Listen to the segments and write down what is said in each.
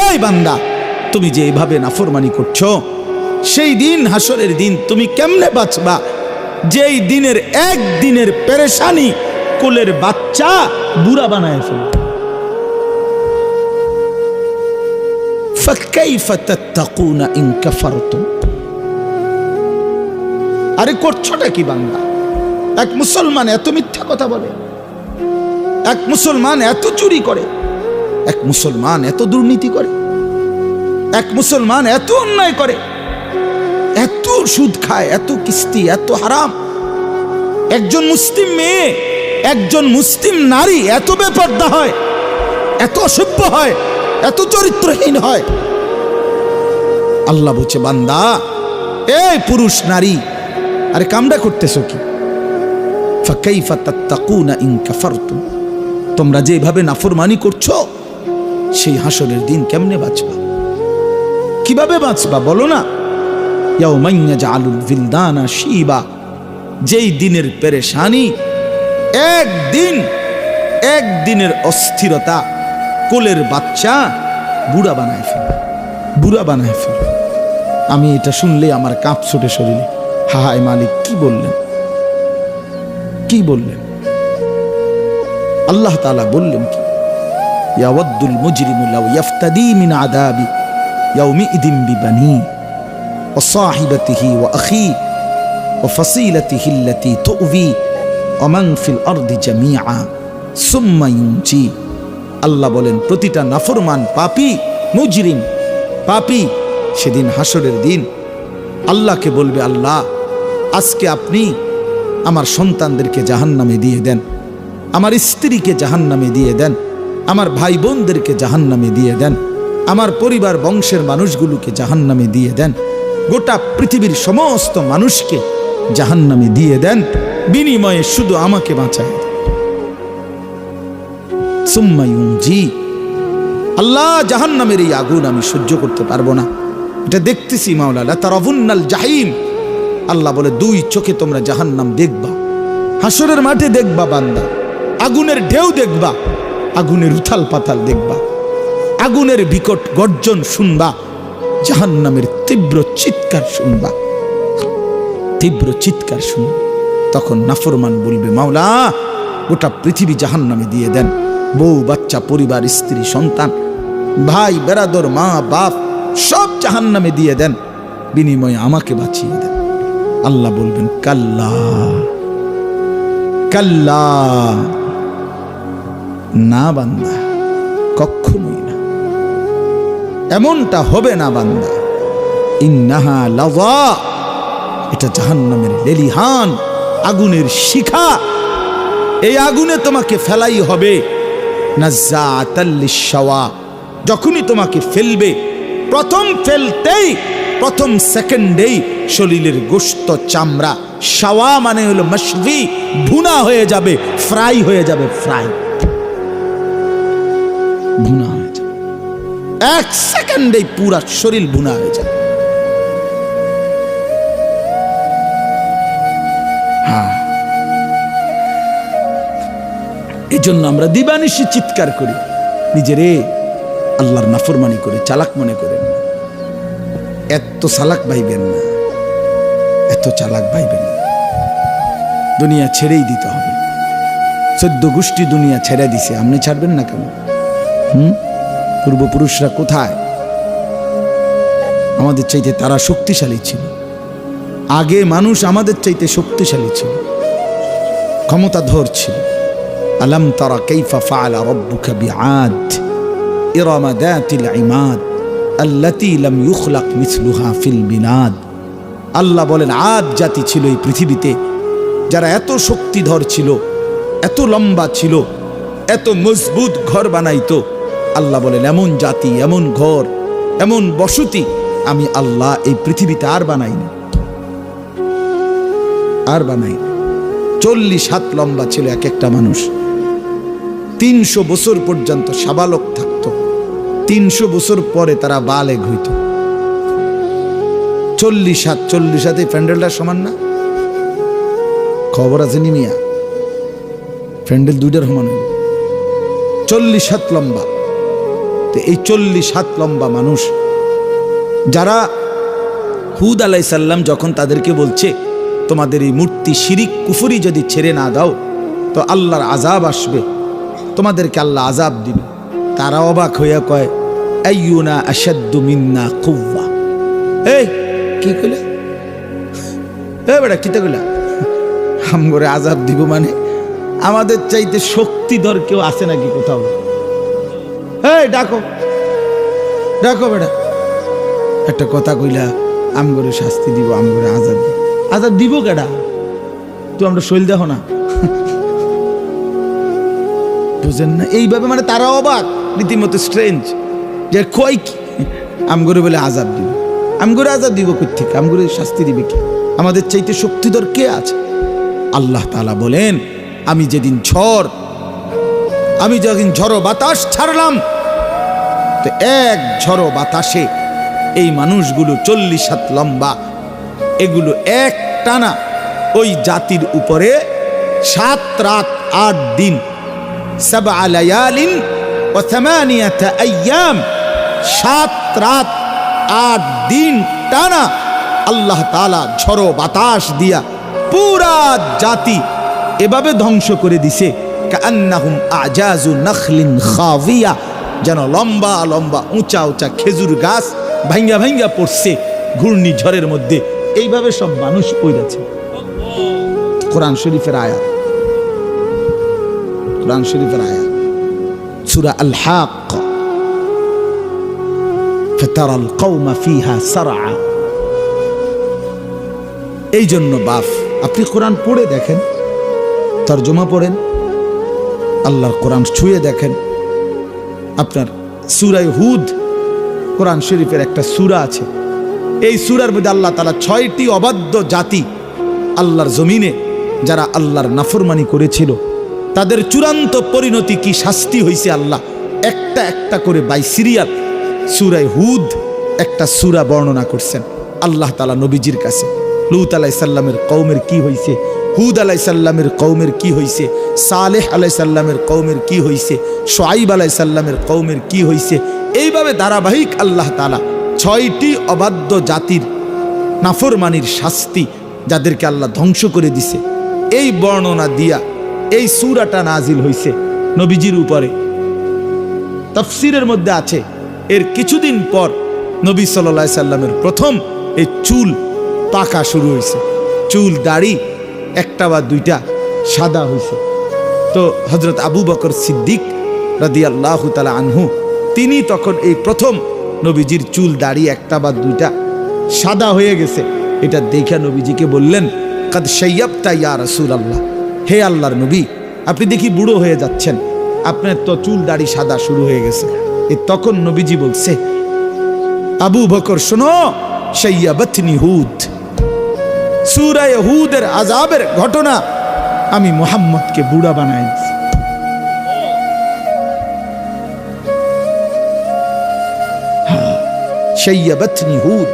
এই বান্দা, তুমি যে এইভাবে নাফরমানি করছো, সেই দিন হাসরের দিন তুমি কেমনে বাঁচবা যেই দিনের একদিনের পেরেশানি কোলের বাচ্চা বুড়া বানায় ফেলবে? ফাকাইফা তাত্তাকুনা ইন কাফারতুম। আরে করছোটা কি বান্দা? এক মুসলমান এত মিথ্যা কথা বলে, এক মুসলমান এত চুরি করে, এক মুসলমান এত দুর্নীতি করে, এক মুসলমান এত অন্যায় করে, এত সুদ খায়, এত কিস্তি, এত হারাম। একজন মুসলিম মেয়ে, একজন মুসলিম নারী এত বেপরদা হয়, এত অসভ্য হয়, এত চরিত্রহীন হয়। আল্লাহ বলছে, বান্দা এই পুরুষ নারী, আরে কামড়া করতেছো কি? ফাকাইফা তাত্তাকুনা ইন কাফারতুম। তোমরা যেভাবে নাফরমানি করছো, সেই হাসরের দিন কেমনে বাঁচবা? কিভাবে বাঁচবা বলো না? ইয়াউমা ইয়াজআলুল বিলদানা শিবা। যেই দিনের পেরেশানি, একদিনের অস্থিরতা কোলের বাচ্চা বুড়া বানায় ফেলে, বুড়া বানায় ফেলে। আমি এটা শুনলে আমার কাঁপ ছুটে শরীরে। হায় মালিক, কি বললেন, কি বললেন? আল্লাহ তাআলা বললেন কি? ইয়াওয়াদ্দুল মুজরিমু লাউ ইয়াফতাদি মিন আযাবি ইয়াউমিইদিন বিবানি ওয়া সাহিবাতিহি ওয়া আখি ওয়া ফাসিলাতিহি আল্লাতী তু'বি ওয়া মান ফিল আরদি জামিআ সুম্মা ইউনজি। আল্লাহ বলেন, প্রতিটা নাফরমান পাপী, মুজরিম, পাপী সেদিন হাসরের দিন আল্লাহকে বলবে, আল্লাহ আজকে আপনি আমার সন্তানদেরকে জাহান্নামে দিয়ে দেন, আমার স্ত্রীকে জাহান্নামে দিয়ে দেন, আমার ভাই বোনদেরকে জাহান্নামে দিয়ে দেন, আমার পরিবার বংশের মানুষগুলোকে জাহান্নামে দিয়ে দেন, গোটা পৃথিবীর সমস্ত মানুষকে জাহান্নামে দিয়ে দেন, বিনিময়ে শুধু আমাকে বাঁচায় দেন। সুম্মা ইউনজি। আল্লাহ, জাহান্নামের এই আগুন আমি সহ্য করতে পারবো না, এটা দেখতেছি মাওলা। লা তারাবুন্নাল জাহিম। আল্লাহ বলে, দুই চোখে তোমরা জাহান্নাম দেখবা, হাসরের মাঠে দেখবা বান্দা, আগুনের ঢেউ দেখবা, আগুনের উথাল পাতাল দেখবা, আগুনের বিকট গর্জন শুনবা, জাহান্নামের তীব্র চিৎকার শুনবা, তীব্র চিৎকার শুনবা। তখন নাফরমান বলবে, মাওলা গোটা পৃথিবী জাহান্নামে দিয়ে দেন, বউ বাচ্চা, পরিবার, স্ত্রী, সন্তান, ভাই বেরাদর, মা বাপ সব জাহান্নামে দিয়ে দেন, বিনিময়ে আমাকে বাঁচিয়ে দেন। আল্লাহ বলবেন, কাল্লা কাল্লা, না বান্দা, কখনোই না, এমনটা হবে না বান্দা। ইন্নাহা লাযা, এটা জাহান্নামের লেলিহান আগুনের শিখা, এই আগুনে তোমাকে ফেলাই হবে। নাজ্জাআতাল লিশ-শাওয়া, যখনই তোমাকে ফেলবে, প্রথম ফেলতেই, প্রথম সেকেন্ডেই শরীরের গোশত, চামড়া, শাওয়া মানে হলো মাশভি, ভুনা হয়ে যাবে, ফ্রাই হয়ে যাবে, ফ্রাই, ভুনা হয়ে যাবে, এক সেকেন্ডেই পুরা শরীর ভুনা হয়ে যাবে। হ্যাঁ, এই জন্য আমরা দিবানিশি চিৎকার করি, নিজেরে আল্লাহর নাফরমানি করে চালাক মনে করেন না। এত চালাক ভাইবেন না, এত চালাক ভাইবেন না। দুনিয়া ছেড়েই দিতে হবে। 14 গোষ্ঠী দুনিয়া ছেড়ে দিছে, আপনি ছাড়বেন না কেন? পূর্বপুরুষরা কোথায়? আমাদের চাইতে তারা শক্তিশালী ছিল। আগে মানুষ আমাদের চাইতে শক্তিশালী ছিল, ক্ষমতাধর ছিল। আলাম তারা কাইফা ফাআলা রাব্বুকা বিআদ ইরামা যাতিল ইমাদ আল্লাতী লাম ইউখলাক মিসলুহা ফিল বিলাদ। আল্লাহ বলেন, আদ জাতি ছিল এই পৃথিবীতে, যারা এত শক্তিধর ছিল, এত লম্বা ছিল, এত মজবুত ঘর বানাইতো। আল্লাহ বলেন, এমন জাতি, এমন ঘর, এমন বসতি আমি আল্লাহ এই পৃথিবীতে আর বানাইনি, আর বানাইনি। 40 হাত লম্বা ছিল এক একটা মানুষ। 300 বছর পর্যন্ত সাবালক থাকতো, 300 বছর পরে তারা বালেগ হইত। 40 হাত, 40 হাতে প্যান্ডেলটা সমান না? খবর আছে নি মিয়া? প্যান্ডেল দুইটার সমান হইল। 40 হাত লম্বা, তো এই 40 হাত লম্বা মানুষ যারা হুদ আলাইহিস সালাম যখন তাদেরকে বলছে তোমাদের এই মূর্তি শিরিক কুফরি যদি ছেড়ে না দাও তো আল্লাহর আযাব আসবে, তোমাদেরকে আল্লাহ আযাব দিবে, তারা অবাক হইয়া কয় আইয়ুনা আশাদ্দু মিন্না কুওয়া। এই কি কইলা? বেটা কিতা কইলা? আমগরে আযাব দিব মানে আমাদের চাইতে শক্তিধর কেউ আছে নাকি কোথাও? এই ডাকো ডাকো বেটা, একটা কথা কইলা আমগরে শাস্তি দিব, আমগরে আযাব দিব। আযাব দিব কেডা? তো আমরা শৈল দেখো না, বুঝেন না? এইভাবে মানে তারা অবাক, রীতিমতো স্ট্রেঞ্জ যে কই কি আমগরে বলে আযাব দিব। আমগরে আযাব দিব কই থেকে? আমগরে শাস্তি দিবে কি? আমাদের চাইতে শক্তিধর কে আছে? আল্লাহ তাআলা বলেন আমি যেদিন ঝড়ো বাতাস ছাড়লাম তো এক ঝড়ো বাতাসে এই মানুষগুলো 40 হাত লম্বা এগুলো এক টানা ওই জাতির উপরে 7 রাত 8 দিন 7 লায়ালিন ওয়া 8 আইয়াম 7 রাত 8 দিন টানা আল্লাহ তাআলা ঝড়ো বাতাস দিয়া পুরা জাতি এভাবে ধ্বংস করে দিছে কান্নাহুম আজাজু নাখলিন খাবিয়া, যেন লম্বা লম্বা উঁচা উঁচা খেজুর গাছ ভাঙ্গা ভাঙ্গা পড়ছে ঘূর্ণিঝড়ের মধ্যে। এইভাবে সব মানুষ পড়েছে। কোরআন শরীফের আয়াত, কোরআন শরীফের আয়াত সূরা আল হাক্ক ফাতারাল কওমা ফিহা সারআ। এই জন্য বাপ আপনি কোরআন পড়ে দেখেন, তরজমা পড়েন, আল্লাহর কোরআন ছুঁয়ে দেখেন। আপনার সূরা হুদ কোরআন শরীফের একটা সূরা আছে, এই সূরার মধ্যে আল্লাহ তাআলা 6টি অবাধ্য জাতি আল্লাহর জমিনে যারা আল্লাহর নাফরমানি করেছিল তাদের চূড়ান্ত পরিণতি কি শাস্তি হয়েছে আল্লাহ একটা একটা করে বাই সিরিয়াল সূরা হুদ একটা সূরা বর্ণনা করছেন। আল্লাহ তাআলা নবীজির কাছে লূত আলাইহিস সালামের কওমের কি হইছে, হুদ আলাইহিস সালামের কওমের কি হইছে, সালেহ আলাইহিস সালামের কওমের কি হইছে, শুআইব আলাইহিস সালামের কওমের কি হইছে, এইভাবে ধারাবাহিক আল্লাহ তাআলা 6টি অবাধ্য জাতির নাফরমানির শাস্তি যাদেরকে আল্লাহ ধ্বংস করে দিছে এই বর্ণনা দিয়া এই সূরাটা নাজিল হইছে নবীজির উপরে। তাফসীরের মধ্যে আছে এর কিছুদিন পর নবী সাল্লাল্লাহু আলাইহি সাল্লামের প্রথম এই চুল পাকা শুরু হয়েছে, চুল দাড়ি একটা বা দুইটা সাদা হয়েছে। তো হযরত আবু বকর সিদ্দিক রাদিয়াল্লাহু তাআলা আনহু তিনি তখন এই প্রথম নবীজির চুল দাড়ি একটা বা দুইটা সাদা হয়ে গেছে, এটা দেখে নবীজিকে বললেন কাদ শাইয়াবতা ইয়া রাসূলুল্লাহ, হে আল্লাহর নবী আপনি দেখি বুড়ো হয়ে যাচ্ছেন, আপনার তো চুল দাড়ি সাদা শুরু হয়ে গেছে। তখন নবীজি বলছে আবু বকর শোনো, শাইয়াবাতনি হুদ, সূরা হুদের আযাবের ঘটনা আমি মুহাম্মদকে বুড়া বানাই দিয়েছি। শাইয়াবাতনি হুদ,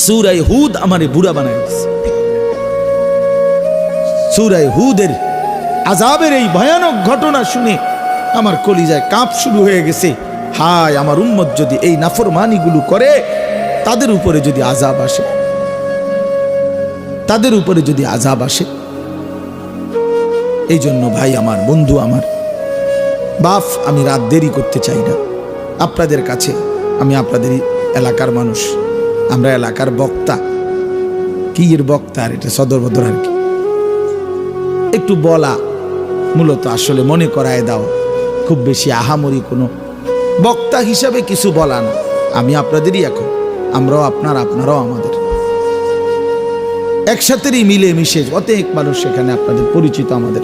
সূরা হুদ আমারে বুড়া বানাই দিয়েছে। সূরা হুদের আযাবের এই ভয়ানক ঘটনা শুনে আমার কলিজায় কাঁপ শুরু হয়ে গেছে। হায় আমার উম্মত যদি এই নাফরমানিগুলো করে তাদের উপরে যদি আযাব আসে, তাদের উপরে যদি আযাব আসে। এই জন্য ভাই আমার, বন্ধু আমার, বাপ আমি রাত দেরি করতে চাই না আপনাদের কাছে। আমি আপনাদের এলাকার মানুষ, আমরা এলাকার বক্তা, কি এর বক্তা আর এটা সদর বদর আর কি, একটু বলা মূলত আসলে মনে করায় দাও, খুব বেশি আহামরি কোনো বক্তা হিসাবে কিছু বলা না। আমি আপনাদেরই এখন, আমরাও আপনার, আপনারাও আমাদের, একসাথেই মিলে মিশে অনেক মানুষ সেখানে আপনাদের পরিচিত। আমাদের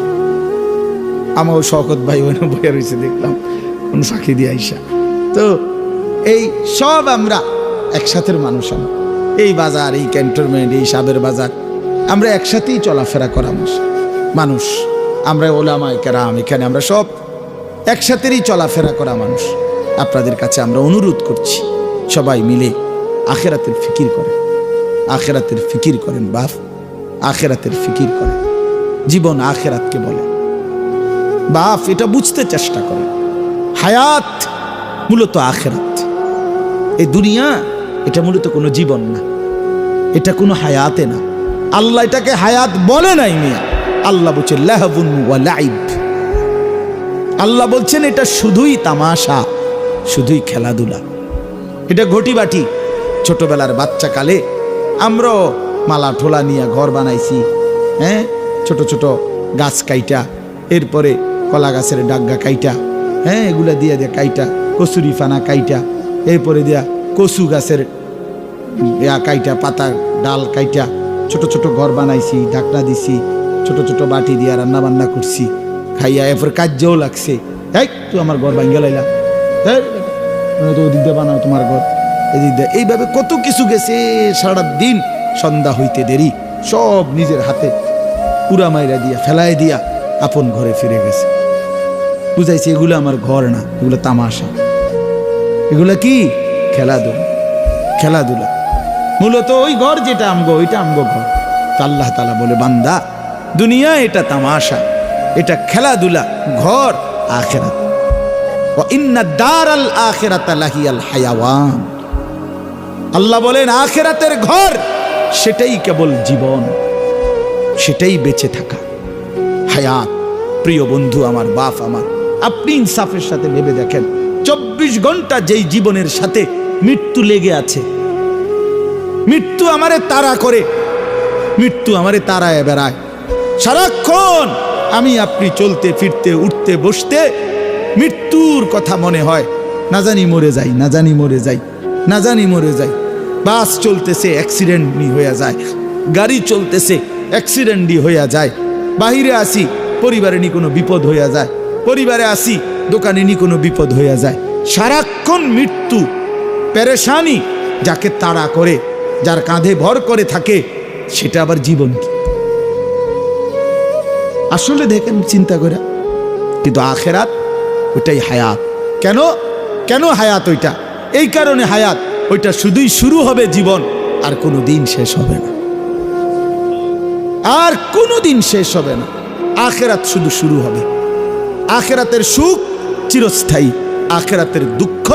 আমার শওকত ভাই বইয়া রয়েছে দেখলাম কোন ফাঁকি দিয়ে আইসা, তো এই সব আমরা একসাথের মানুষ। এই বাজার, এই ক্যান্টনমেন্ট, এই সাবের বাজার, আমরা একসাথেই চলাফেরা করা মানুষ। আমরা ওলামায়ে কেরাম এখানে আমরা সব একসাথেই চলাফেরা করা মানুষ। আপনাদের কাছে আমরা অনুরোধ করছি সবাই মিলে আখিরাতের ফিকির করেন, আখিরাতের ফিকির করেন বাপ, আখিরাতের ফিকির করেন। জীবন আখিরাতকে বলে বাপ, এটা বুঝতে চেষ্টা করেন। হায়াত মূলত আখিরাত। এই দুনিয়া এটা মূলত কোনো জীবন না, এটা কোনো হায়াতে না। আল্লাহ এটাকে হায়াত বলে নাই মিয়া। আল্লাহ বলছেন লাহবুন ওয়া লাইব। আল্লাহ বলছেন এটা শুধুই তামাশা, শুধুই খেলাধুলা। এটা ঘটি বাটি। ছোটবেলার বাচ্চা কালে আমরাও মালা ঠোলা নিয়ে ঘর বানাইছি, হ্যাঁ, ছোট ছোট গাছ কাইটা, এরপরে কলা গাছের ডাগা কাইটা, হ্যাঁ, এগুলা দিয়ে দিয়ে কাইটা, কচুরি ফানা কাইটা, এরপরে দিয়া কচু গাছের কাইটা, পাতা ডাল কাইটা ছোট ছোট ঘর বানাইছি, ঢাকনা দিছি, ছোট ছোট বাটি দিয়া রান্না বান্না করছি, খাইয়া এরপর কাজ্যও লাগছে। এই তুই আমার ঘর ভাঙ্গে লাইলা, তো ওদিক দিয়ে বানাও তোমার ঘর, এদিক দিয়ে। এইভাবে কত কিছু গেছে। সারা দিন সন্ধ্যা হইতে দেরি, সব নিজের হাতে পুরা মাইরা দিয়া ফেলাই দিয়া আপন ঘরে ফিরে গেছে। বুঝাইছে এগুলো আমার ঘর না, এগুলো তামাশা, এগুলো কি খেলাধুলা। খেলাধুলা মূলত ওই ঘর যেটা আমগো, ওইটা আমগো ঘর। তো আল্লাহ তাআলা বলে বান্দা দুনিয়া এটা তামাশা, এটা খেলাধুলা, ঘর আখিরাত। ওয়া ইন্না দারাল আখিরাতা লাহিয়াল হায়াওয়ান। আল্লাহ বলেন আখিরাতের ঘর সেটাই কেবল জীবন, সেটাই বেঁচে থাকা, হায়াত। প্রিয় বন্ধু আমার, বাপ আমার, আপনি ইনসাফের সাথে ভেবে দেখেন 24 ঘন্টা যেই জীবনের সাথে মৃত্যু লেগে আছে, মৃত্যু আমারে তাড়া করে, মৃত্যু আমারে তাড়ায় বেড়ায় সারাক্ষণ। আমি আপনি চলতে ফিরতে উঠতে বসতে মৃত্যুর কথা মনে হয়, না জানি মরে যাই, না জানি মরে যাই, না জানি মরে যাই। বাস চলতেছে অ্যাক্সিডেন্টই হয়ে যায়, গাড়ি চলতেছে অ্যাক্সিডেন্টই হয়ে যায়। বাহিরে আসি পরিবারে নি কোনো বিপদ হইয়া যায়, পরিবারে আসি দোকানে নি কোনো বিপদ হইয়া যায়। সারাক্ষণ মৃত্যু, পেরেশানি যাকে তাড়া করে, যার কাঁধে ভর করে থাকে, সেটা আবার জীবন কি? আসলে দেখেন চিন্তা করে। কিন্তু আখিরাত ওইটাই হায়াত। কেন কেন হায়াত ওইটা? এই কারণে হায়াত ওইটা শুধুই শুরু হবে জীবন, আর কোনো দিন শেষ হবে না, আর কোনো দিন শেষ হবে না। আখিরাত শুধু শুরু হবে। আখিরাতের সুখ চিরস্থায়ী, আখিরাতের দুঃখ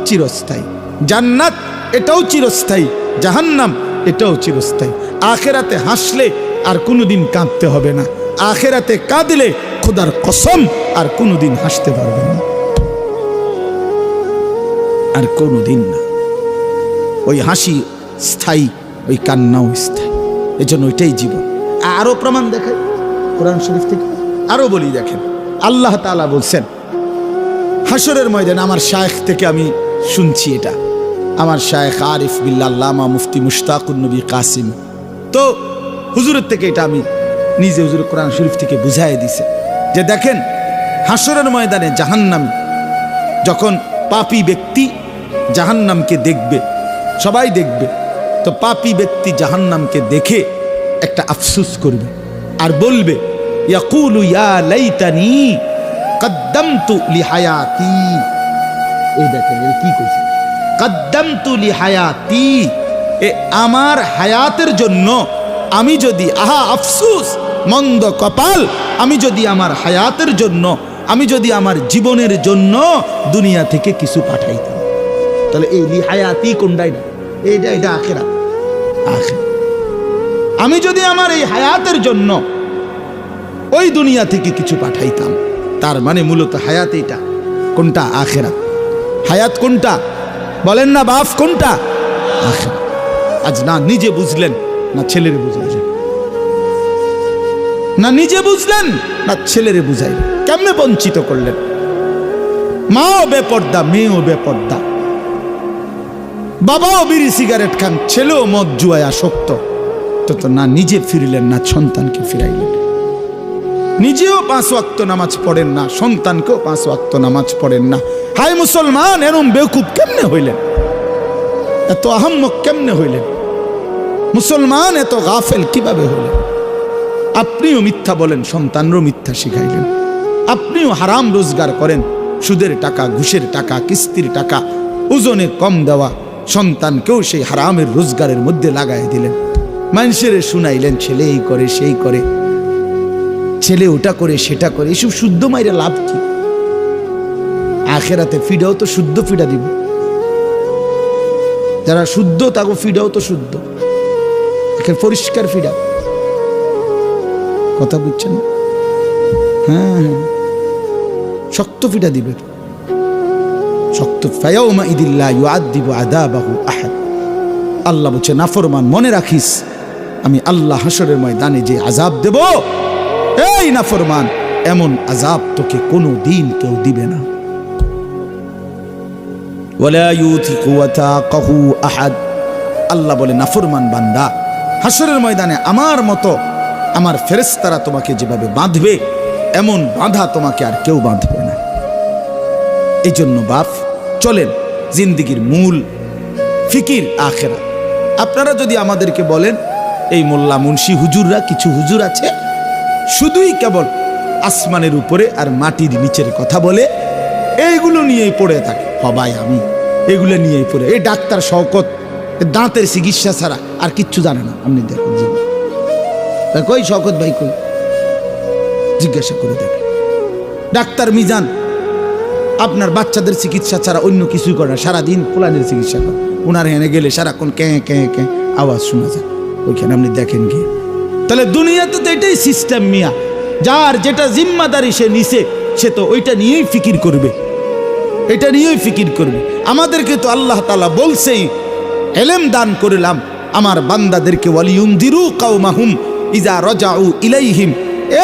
চিরস্থায়ী। জান্নাত এটাও চিরস্থায়ী, জাহান্নাম এটাও চিরস্থায়ী। আখিরাতে হাসলে আর কোনোদিন কাঁদতে হবে না, আখিরাতে কাঁদলে খোদার কসম আর কোনোদিন হাসতে পারবে না, আর কোনোদিন না। ওই হাসি স্থায়ী, ওই কান্নাও স্থায়ী। এজন্য ওইটাই জীবন। আরো প্রমাণ দেখেন কোরআন শরীফ থেকে, আরো বলি দেখেন। আল্লাহ তাআলা বলছেন হাসরের ময়দানে, আমার শায়েখ থেকে আমি শুনছি এটা, আমার শায়েখ আরিফ বিল্লাহ আল্লামা মুফতি মুশতাকুন নবী কাসিম, তো হুজুরের থেকে এটা আমি নিজে হুজুর কোরআন শরীফ থেকে বুঝাই দিছে যে দেখেন হাসরের ময়দানে জাহান্নামী যখন পাপী ব্যক্তি জাহান্নামকে দেখবে, সবাই দেখবে, তো পাপী ব্যক্তি জাহান্নামকে দেখে একটা আফসোস করবে আর বলবে ইয়াকুলু ইয়া লাইতানি কদ্দামতু লিহায়াতি। এই দেখেন এর কি কইছে, কদ্দামতু লিহায়াতি, এ আমার হায়াতের জন্য আমি যদি, আহা আফসোস, মন্দ কপাল, আমি যদি আমার হায়াতের জন্য, আমি যদি আমার জীবনের জন্য দুনিয়া থেকে কিছু পাঠাইতাম। তাহলে এই লিহায়াতি কোনটাই না, এটা আখিরাত। আখিরাত আমি যদি আমার এই হায়াতের জন্য ওই দুনিয়া থেকে কিছু পাঠাইতাম, তার মানে মূলত হায়াত এটা কোনটা? আখিরাত। হায়াত কোনটা বলেন না বাপ, কোনটা? আখিরাত। আজ না নিজে বুঝলেন না ছেলেরে বুঝাইলেন, না নিজে বুঝলেন না ছেলেরে বুঝাইলেন, কেমনে বঞ্চিত করলেন। মাও বেপর্দা, মেয়েও বেপর্দা, বাবাও বিড়ি সিগারেট খান, ছেলেও মদ জুয়ায় আসক্ত, তো না নিজে ফিরলেন না সন্তানকে ফিরাইলেন। নিজেও 5 ওয়াক্ত নামাজ পড়েন না, সন্তানকেও 5 ওয়াক্ত নামাজ পড়েন না। হায় মুসলমান, এরম বেকুব কেমনে হইলেন? এত আহাম্মক কেমনে হইলেন? মুসলমান এত গাফেল কিভাবে হইলেন? আপনিও মিথ্যা বলেন, সন্তানরও মিথ্যা শিখাইলেন। আপনিও হারাম রোজগার করেন, সুদের টাকা, ঘুষের টাকা, কিস্তির টাকা, ওজনে কম দেওয়া সন্তানকেও সেই হারামের রোজগারের মধ্যে লাগাই দিলেন। মানুষের শুনাইলেন ছেলে এই করে সেই করে, ছেলে ওটা করে সেটা করে, এসব শুদ্ধ মাইরে লাভ কি? আখেরাতে ফিডাও তো শুদ্ধ ফিডা দিব, যারা শুদ্ধ তাকে ফিডাও তো শুদ্ধ, পরিষ্কার ফিডা। কথা বুঝছেন? হ্যাঁ হ্যাঁ, শক্ত ফিডা দিবে, শক্ত। ফায়াউমা ইদিল্লা ইউআযযিবু আযাবাহু আহাদ। আল্লাহ বলছে নাফরমান মনে রাখিস আমি আল্লাহ হাসরের ময়দানে যে আযাব দেব, এই নাফরমান এমন আযাব তোকে কোনো দিন কেউ দিবে না। ওয়ালা ইউথিকু ওয়াতাকাহু আহাদ। আল্লাহ বলে নাফরমান বান্দা হাসরের ময়দানে আমার মতো আমার ফেরেশতারা তোমাকে যেভাবে বাঁধবে এমন বাঁধা তোমাকে আর কেউ বাঁধবে না। এই জন্য বাপ চলেন, জিন্দিগির মূল ফিকির আখিরাত। আপনারা যদি আমাদেরকে বলেন এই মোল্লা মুন্সি হুজুররা, কিছু হুজুর আছে শুধুই কেবল আসমানের উপরে আর মাটির নিচের কথা বলে, এইগুলো নিয়েই পড়ে থাকে। হবাই আমি এগুলো নিয়েই পড়ে, এই ডাক্তার শওকত দাঁতের চিকিৎসা ছাড়া আর কিচ্ছু জানে না। আপনি দেখুন কই শওকত ভাই কই, জিজ্ঞাসা করে দেখেন। ডাক্তার মিজান আপনার বাচ্চাদের চিকিৎসা ছাড়া অন্য কিছুই করে না, সারাদিন পোলানের চিকিৎসা করে। ওনার হেনে গেলে সারাক্ষণ ক্যাঁ ক্যাঁ ক্যাঁ আওয়াজ শোনা যায়, ওইখানে আপনি দেখেন গিয়ে। তাহলে দুনিয়াতে তো এটাই সিস্টেম মিয়া, যার যেটা জিম্মাদারি সে নিছে সে তো ওইটা নিয়েই ফিকির করবে, এটা নিয়েই ফিকির করবে। আমাদেরকে তো আল্লাহ তাআলা বলছেই ইলম দান করলাম আমার বান্দাদেরকে, ওয়ালিউনদিরু কাওমাহুম ইজা রাজাউ ইলাইহিম।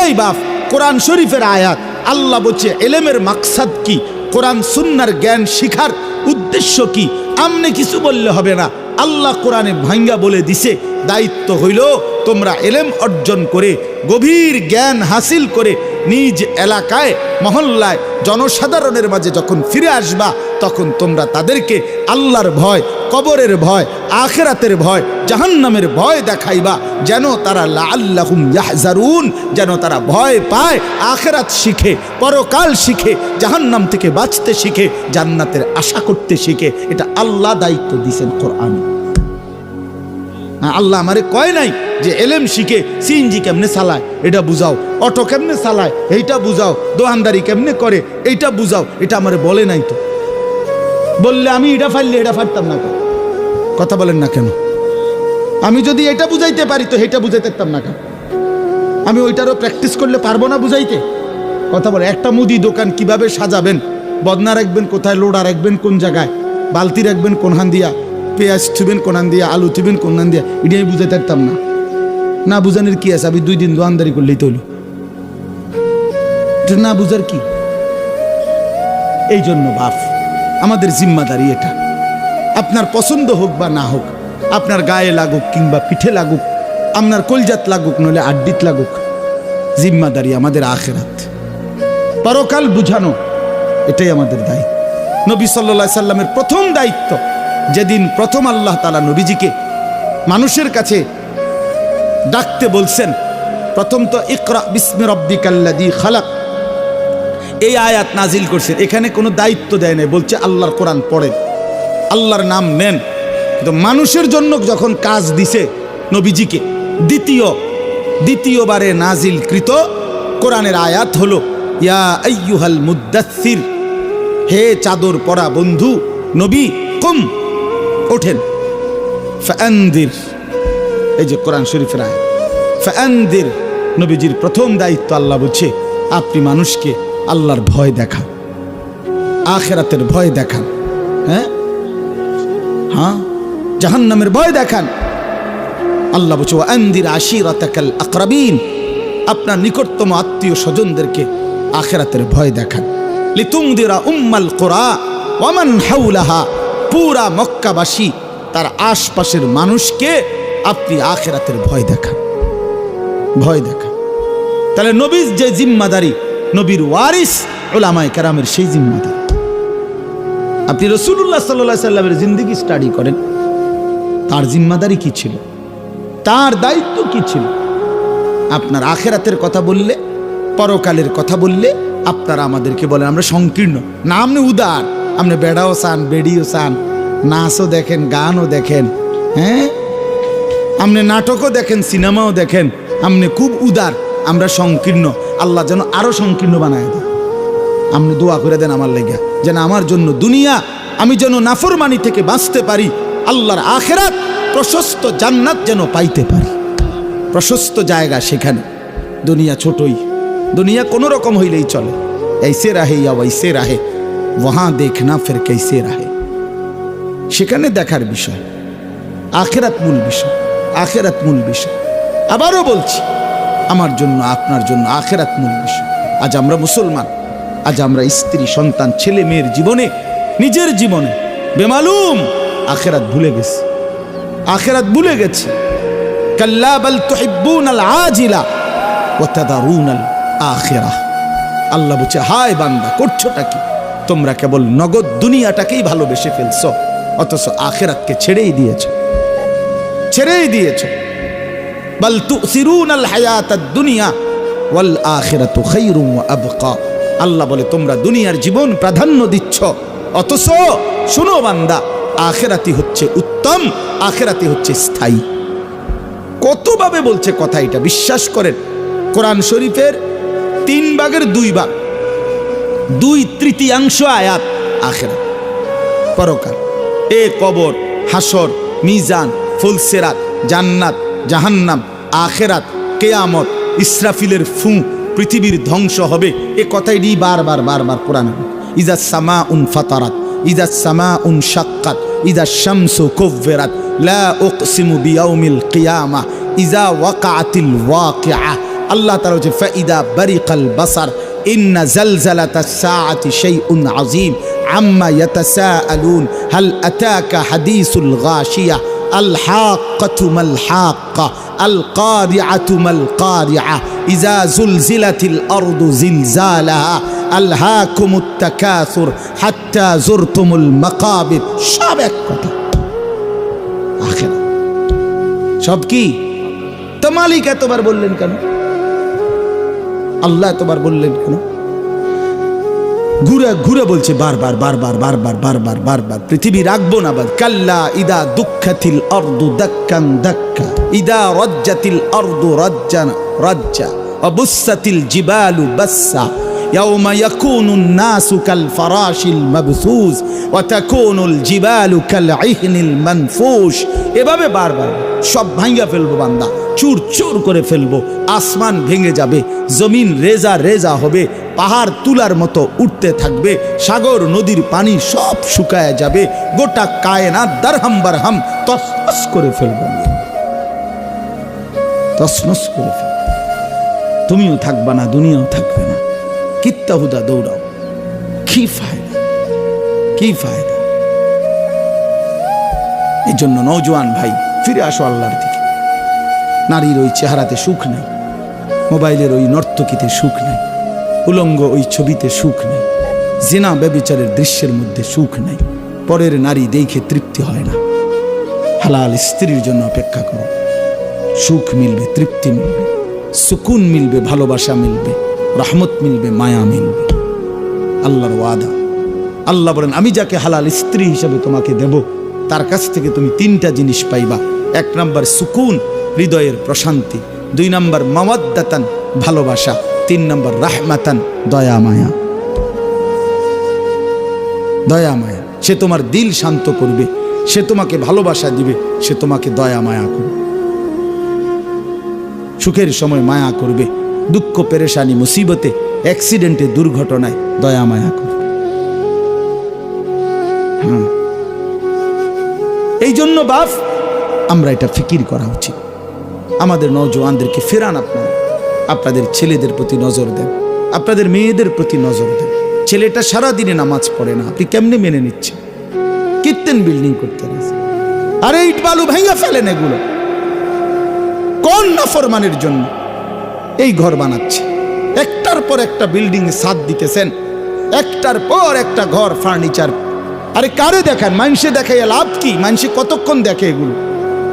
এই বাপ কোরআন শরীফের আয়াত, আল্লাহ বলছে ইলমের মাকসাদ কি, কোরআন সুন্নাহর জ্ঞান শিখার উদ্দেশ্য কি, আমনে কিছু বললে হবে না। আল্লাহ কোরআনে ভাঙ্গা বলে দিছে দায়িত্ব হইল তোমরা ইলম অর্জন করে গভীর জ্ঞান হাসিল করে নিজ এলাকায় মহল্লায় জনসাধারণের মাঝে যখন ফিরে আসবা তখন তোমরা তাদেরকে আল্লাহর ভয়, কবরের ভয়, আখিরাতের ভয়, জাহান্নামের ভয় দেখাইবা, যেন তারা লাআল্লাহুম ইয়াহজারুন, যেন তারা ভয় পায়, আখিরাত শিখে, পরকাল শিখে, জাহান্নাম থেকে বাঁচতে শিখে, জান্নাতের আশা করতে শিখে। এটা আল্লাহ দায়িত্ব দিয়েছেন কোরআনে। আল্লাহ আমারে কয় নাই যে এলেম শিখে সিএনজি কেমনে চালায় এটা বুঝাও, অটো কেমনে চালায় এইটা বুঝাও, দোকানদারি কেমনে করে এইটা বুঝাও, এটা আমারে বলে নাই তো। বললে আমি এটা ফাইললে এটা ফাটতাম না কেন? কথা বলেন না কেন? আমি যদি এটা বুঝাইতে পারি তো এটা বুঝাইতে পারতাম না কেন? আমি ওইটারও প্র্যাকটিস করলে পারবো না বুঝাইতে? কথা বলে, একটা মুদি দোকান কিভাবে সাজাবেন, বদনা রাখবেন কোথায়, লোডা রাখবেন কোন জায়গায়, বালতি রাখবেন কোনখান দিয়া, পেঁয়াজ থুবেন কোনখান দিয়া, আলু থুবেন কোনখান দিয়া, এটা আমি বুঝাইতে পারতাম না। না বুঝানোর কি আছে? আমি 2 দিন দোকানদারি করলেই তো হলো, না বুঝার কি? এই জন্য বাপ আমাদের জিম্মাদারি এটা। আপনার পছন্দ হোক বা না হোক, আপনার গায়ে লাগুক কিংবা পিঠে লাগুক, আপনার কলজাত লাগুক নইলে আড্ডিত লাগুক, জিম্মাদারি আমাদের আখিরাত, পরকাল বুঝানো, এটাই আমাদের দায়িত্ব। নবী সাল্লাল্লাহু আলাইহি সাল্লামের প্রথম দায়িত্ব, যেদিন প্রথম আল্লাহ তাআলা নবীজিকে মানুষের কাছে ডাকতে বলছেন, প্রথম তো ইকরা বিসমি রাব্বিকাল্লাযী খালাক এই আয়াত নাজিল করছেন। এখানে কোনো দায়িত্ব দেয় নাই, বলছে আল্লাহর কোরআন পড়েন, আল্লাহর নাম নেন। কিন্তু মানুষের জন্য যখন কাজ দিছে নবীজিকে, দ্বিতীয়বারে নাজিলকৃত কোরআনের আয়াত হলো ইয়া আইয়ুহাল মুদ্দাসসির, হে চাদর পরা বন্ধু নবী, কুম ওঠেন, ফাআনদির, এই যে কোরআন শরীফের আয়াত, ফাআনদির। নবীজির প্রথম দায়িত্ব আল্লাহ বলছে আপনি মানুষকে আল্লাহর ভয় দেখান, আখিরাতের ভয় দেখান, হ্যাঁ হ্যাঁ, জাহান্নামের ভয় দেখান। আল্লাহ বলছে ওয়ানদির আশিরাতাকাল আকরাবিন, আপনার নিকটতম আত্মীয় স্বজনদেরকে আখিরাতের ভয় দেখান। লিতুনদিরা উম্মাল কুরা ওয়া মান হাওলাহা, পুরা মক্কাবাসী তার আশপাশের মানুষকে আপনি আখিরাতের ভয় দেখান, ভয় দেখান। তাহলে নবীর যে জিম্মাদারি, নবীর ওয়ারিস উলামায়ে কেরামের সেই জিম্মাদারি। আপনি রাসূলুল্লাহ সাল্লাল্লাহু আলাইহি সাল্লামের জিন্দেগি স্টাডি করেন, তার জিম্মাদারি কি ছিল, তার দায়িত্ব কি ছিল। আপনার আখিরাতের কথা বললে, পরকালের কথা বললে আপনারা আমাদেরকে বলেন আমরা সংকীর্ণ। না, আপনি উদার, আপনি বেড়াও চান, বেড়িও চান, নাচও দেখেন, গানও দেখেন, হ্যাঁ আপনি নাটকও দেখেন, সিনেমাও দেখেন, আপনি খুব উদার, আমরা সংকীর্ণ। আল্লাহ যেন আরো সংকীর্ণ বানায় দেয়, আপনি দোয়া করে দেন আমার লেগে, যেন আমার জন্য দুনিয়া আমি যেন নাফরমানি থেকে বাঁচতে পারি, আল্লাহর আখিরাত প্রশস্ত জান্নাত যেন পাইতে পারি, প্রশস্ত জায়গা সেখানে। দুনিয়া ছোটই, দুনিয়া কোনো রকম হইলেই চলে, ऐसे रहे या वैसे रहे वहां देखना फिर कैसे रहे। সেখানে দেখার বিষয়, আখিরাত মূল বিষয়, আখিরাত মূল বিষয়। আবারও বলছি, আমার জন্য আপনার জন্য আখিরাত মূল বিষয়। আজ আমরা মুসলমান, আজ আমরা স্ত্রী সন্তান ছেলে মেয়ের জীবনে, নিজের জীবনে বেমালুম আখিরাত ভুলে গেছি, আখিরাত ভুলে গেছি। কাল্লা বাল তুহিব্বুনাল আজিলা ওয়া তাদারুনাল আখিরাহ। আল্লাহ বলছে, হায় বান্দা, করছোটা কি? তোমরা কেবল নগদ দুনিয়াটাকেই ভালোবেসে ফেলছো, অথচ আখিরাতকে ছেড়েই দিয়েছো, ছেড়েই দিয়েছো। বাল তুসিরুনাল হায়াতাদ দুনিয়া ওয়াল আখিরাতু খায়রুম ওয়া আবকা। আল্লাহ বলে তোমরা দুনিয়ার জীবন প্রাধান্য দিচ্ছ, অথচ শুনো বান্দা, আখিরাতই হচ্ছে উত্তম, আখিরাতই হচ্ছে স্থায়ী। কতভাবে বলছে কথা, এটা বিশ্বাস করেন। কোরআন শরীফের 3 ভাগের 2 ভাগ, 2/3 আয়াত আখিরাত, পরকাল। এ কবর, হাসর, মিজান, ফুলসিরাত, জান্নাত, জাহান্নাম, আখিরাত, কিয়ামত, ইসরাফিলের ফু, পৃথিবীর ধ্বংস হবে, এ কথাই বারবার বারবার কোরআন। ইজা সামাউন ফাতারাত, ইজা সামাউন শাক্কাত, ইজা শামসু কুব্বিরাত, লা উকসিমু বিয়াউমিল কিয়ামা, ইজা ওয়াকাআতিল ওয়াকিআ। আল্লাহ তাআলা বলেছে, ফাইদা বারিকাল বাসার, ইন্না জালজালাতাস সাআতি শাইউন আযীম, আম্মা ইয়াতাসাআলুন, হাল আতাকা হাদিসুল গাশিয়া, আল হাক্কাতু মাল হাক্কা, আল কারিআতু মাল কারিআ, ইজা জুলজিলাতিল আরদু জিলজালাহা, আলহাকুমুত তাকাসুর হাত্তা যুরতুমুল মাকাবির। সব এক কথা, আখিরাত সব কি? তো মালিক এতবার বললেন কেন? আল্লাহ এতবার বললেন কেন? ঘুরে ঘুরে বলছে বারবার বারবার বারবার বারবার বারবার, পৃথিবী রাখবো না। বল কাল্লা ইদা দুঃখাতিল আরদু দাক্কান দাক্কা, ইদা রাজ্জাতিল আরদু রাজ্জান রাজ্জা, অবুসাতিল জিবালু বাসসা, ইয়াউমা ইয়াকুনুন নাসু কাল ফারাশিল মাবসুস ওয়া তাকুনুল জিবালু কাল ইহনিল মানফুশ। এভাবে বারবার সব ভাঙা ফেলবো বান্দা, চুর চুর করে ফেলবো, আসমান ভেঙে যাবে, জমিন রেজা রেজা হবে, পাহাড় তুলার মতো উঠতে থাকবে, সাগর নদীর পানি সব শুকায় যাবে, গোটা কায়নাত দারহাম বারহাম তসনস করে ফেলবো, তসনস করে ফেলবো। তুমিও থাকবা না, দুনিয়াও থাকবে না, কিত্তা হুদা দৌড়াও, কি ফায়দা, কি ফায়দা? এই জন্য নওজোয়ান ভাই, ফিরে আসো আল্লাহর দিকে। নারীর ওই চেহারাতে সুখ নাই, মোবাইলের ওই নর্তকীতে সুখ নাই, উলঙ্গ ওই ছবিতে সুখ নাই, জিনা ব্যভিচারের দৃশ্যের মধ্যে সুখ নাই, পরের নারী দেখে তৃপ্তি হয় না। হালাল স্ত্রীর জন্য অপেক্ষা করো, সুখ মিলবে, তৃপ্তি মিলবে, সুকুন মিলবে, ভালোবাসা মিলবে, রহমত মিলবে, মায়া মিলবে। আল্লাহর ওয়াদা। আল্লাহ বলেন, আমি যাকে হালাল স্ত্রী হিসেবে তোমাকে দেব, তার কাছ থেকে তুমি 3টা জিনিস পাইবা। 1 নম্বর সুকুন, হৃদয়ের প্রশান্তি। 2 নম্বর মাওয়াদ্দাতান, ভালোবাসা। 3 নম্বর রাহমাতান, দয়া মায়া। দয়া মায়া, সে তোমার দিল শান্ত করবে, সে তোমাকে ভালোবাসা দিবে, সে তোমাকে দয়া মায়া করবে, সুখের সময় মায়া করবে, দুঃখ পেরেশানি মুসিবতে অ্যাক্সিডেন্টে দুর্ঘটনায় দয়া মায়া করবে। এই জন্য বাপ, আমরা এটা ফিকির করা উচিত। আমাদের নওজোয়ানদেরকে ফেরান, আপনারা আপনাদের ছেলেদের প্রতি নজর দেন, আপনাদের মেয়েদের প্রতি নজর দেন। ছেলেটা সারাদিনে নামাজ পড়ে না, আপনি কেমনে মেনে নিচ্ছেন? কীর্তেন বিল্ডিং করতে আছে, আরে ইট বালু ভেঙে ফেলেন। এগুলো কোন নাফরমানের জন্য এই ঘর বানাচ্ছে? একটার পর একটা বিল্ডিং ছাদ দিতেছেন, একটার পর একটা ঘর, ফার্নিচার। আরে কারে দেখেন? মানুষে দেখে লাভ কি? মানুষে কতক্ষণ দেখে এগুলো?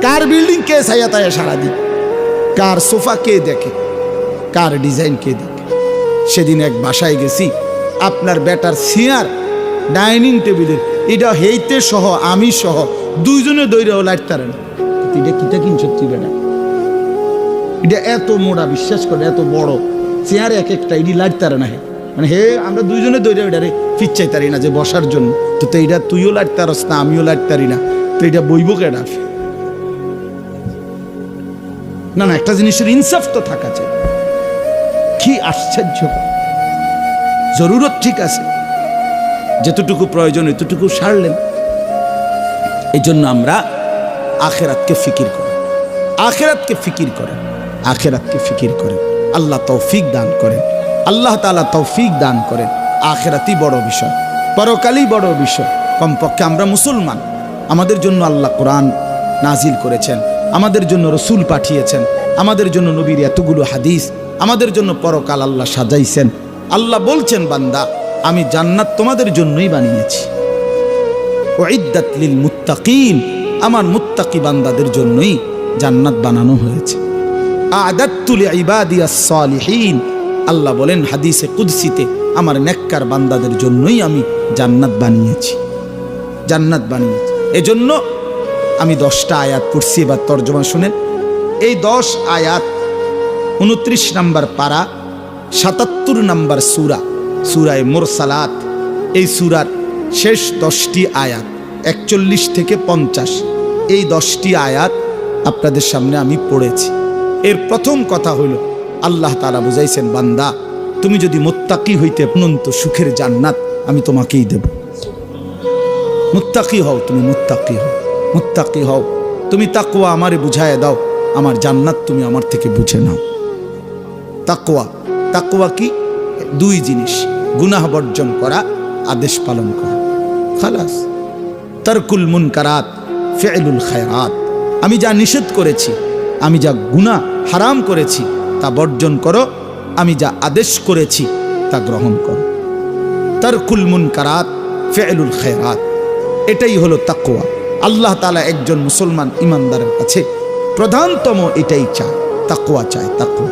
কার বিল্ডিং কে ছায়া তায়া সারাদিন? কার সোফা কে দেখে? কার ডিজাইন কে দেখে? সেদিন এক বাসায় গেছি, আপনার বেটার চেয়ার, ডাইনিং টেবিলের এটা হেইতে সহ আমি সহ 2 জনে দৈরেও লাইটতারেন। এটা কিটা কিনছ তুই বেটা? এটা এত মোড়া, বিশ্বাস করে এত বড় চেয়ার, এক একটা ইডি লাইটতারে না। মানে হে আমরা দুইজনে দৌড়ে ওইটারে ফিচ্ছাই তারি না যে বসার জন্য, তো এইটা তুইও লাড়তে পারস না আমিও লাড়তে পারি না, তো এটা বইব কেডা? না না, একটা জিনিসের ইনসাফ তো থাকা চাই। কি আশ্চর্য! জরুরত ঠিক আছে, যতটুকু প্রয়োজন এতটুকু সারলেন। এই জন্য আমরা আখেরাতকে ফিকির করি, আখেরাতকে ফিকির করেন, আখেরাতকে ফিকির করেন। আল্লাহ তৌফিক দান করেন, আল্লাহ তাআলা তৌফিক দান করেন। আখেরাতই বড় বিষয়, পরকালই বড় বিষয়। কমপক্ষে আমরা মুসলমান, আমাদের জন্য আল্লাহ কোরআন নাজিল করেছেন, আমাদের জন্য রসুল পাঠিয়েছেন, আমাদের জন্য নবীর এতগুলো হাদিস, আমাদের জন্য পরকাল আল্লাহ সাজাইছেন। আল্লাহ বলছেন, বান্দা আমি জান্নাত তোমাদের জন্যই বানিয়েছি। উইদ্দাত লিল মুত্তাকিন, আমার মুত্তাকি বান্দাদের জন্যই জান্নাত বানানো হয়েছে। আ'দাততু লিইবাদিয়াস সালিহিন, আল্লাহ বলেন হাদিসে কুদসিতে, আমার নেককার বান্দাদের জন্যই আমি জান্নাত বানিয়েছি, জান্নাত বানিয়েছি। এজন্য আমি 10টা আয়াত পড়ছি, এবার তর্জমা শুনেন। এই 10 আয়াত 29 নম্বর পারা, 77 নম্বর সূরা, সূরায়ে মুরসালাত। এই সূরার শেষ 10টি আয়াত 41 থেকে 50, এই 10টি আয়াত আপনাদের সামনে আমি পড়েছি। এর প্রথম কথা হইল, আল্লাহ তাআলা বুঝাইছেন, বান্দা তুমি যদি মুত্তাকি হইতে অনন্ত সুখের জান্নাত আমি তোমাকেই দেব। মুত্তাকি হও, তুমি মুত্তাকি হও, মুত্তাকি হও। তুমি তাকওয়া আমারে বুঝায় দাও, আমার জান্নাত তুমি আমার থেকে বুঝে নাও। তাকওয়া, তাকওয়া কি? 2 জিনিস, গুনাহ বর্জন করা, আদেশ পালন করা, খালাস। তারকুল মুনকারাত, ফি'লুল খায়রাত। আমি যা নিষেধ করেছি, আমি যা গুনাহ হারাম করেছি তা বর্জন করো, আমি যা আদেশ করেছি তা গ্রহণ করো। তারকুল মুনকারাত, ফি'লুল খায়রাত, এটাই হলো তাকওয়া। আল্লাহ তাআলা একজন মুসলমান ইমানদারের কাছে প্রধানতম এটাই চায়, তাকওয়া চায়, তাকওয়া।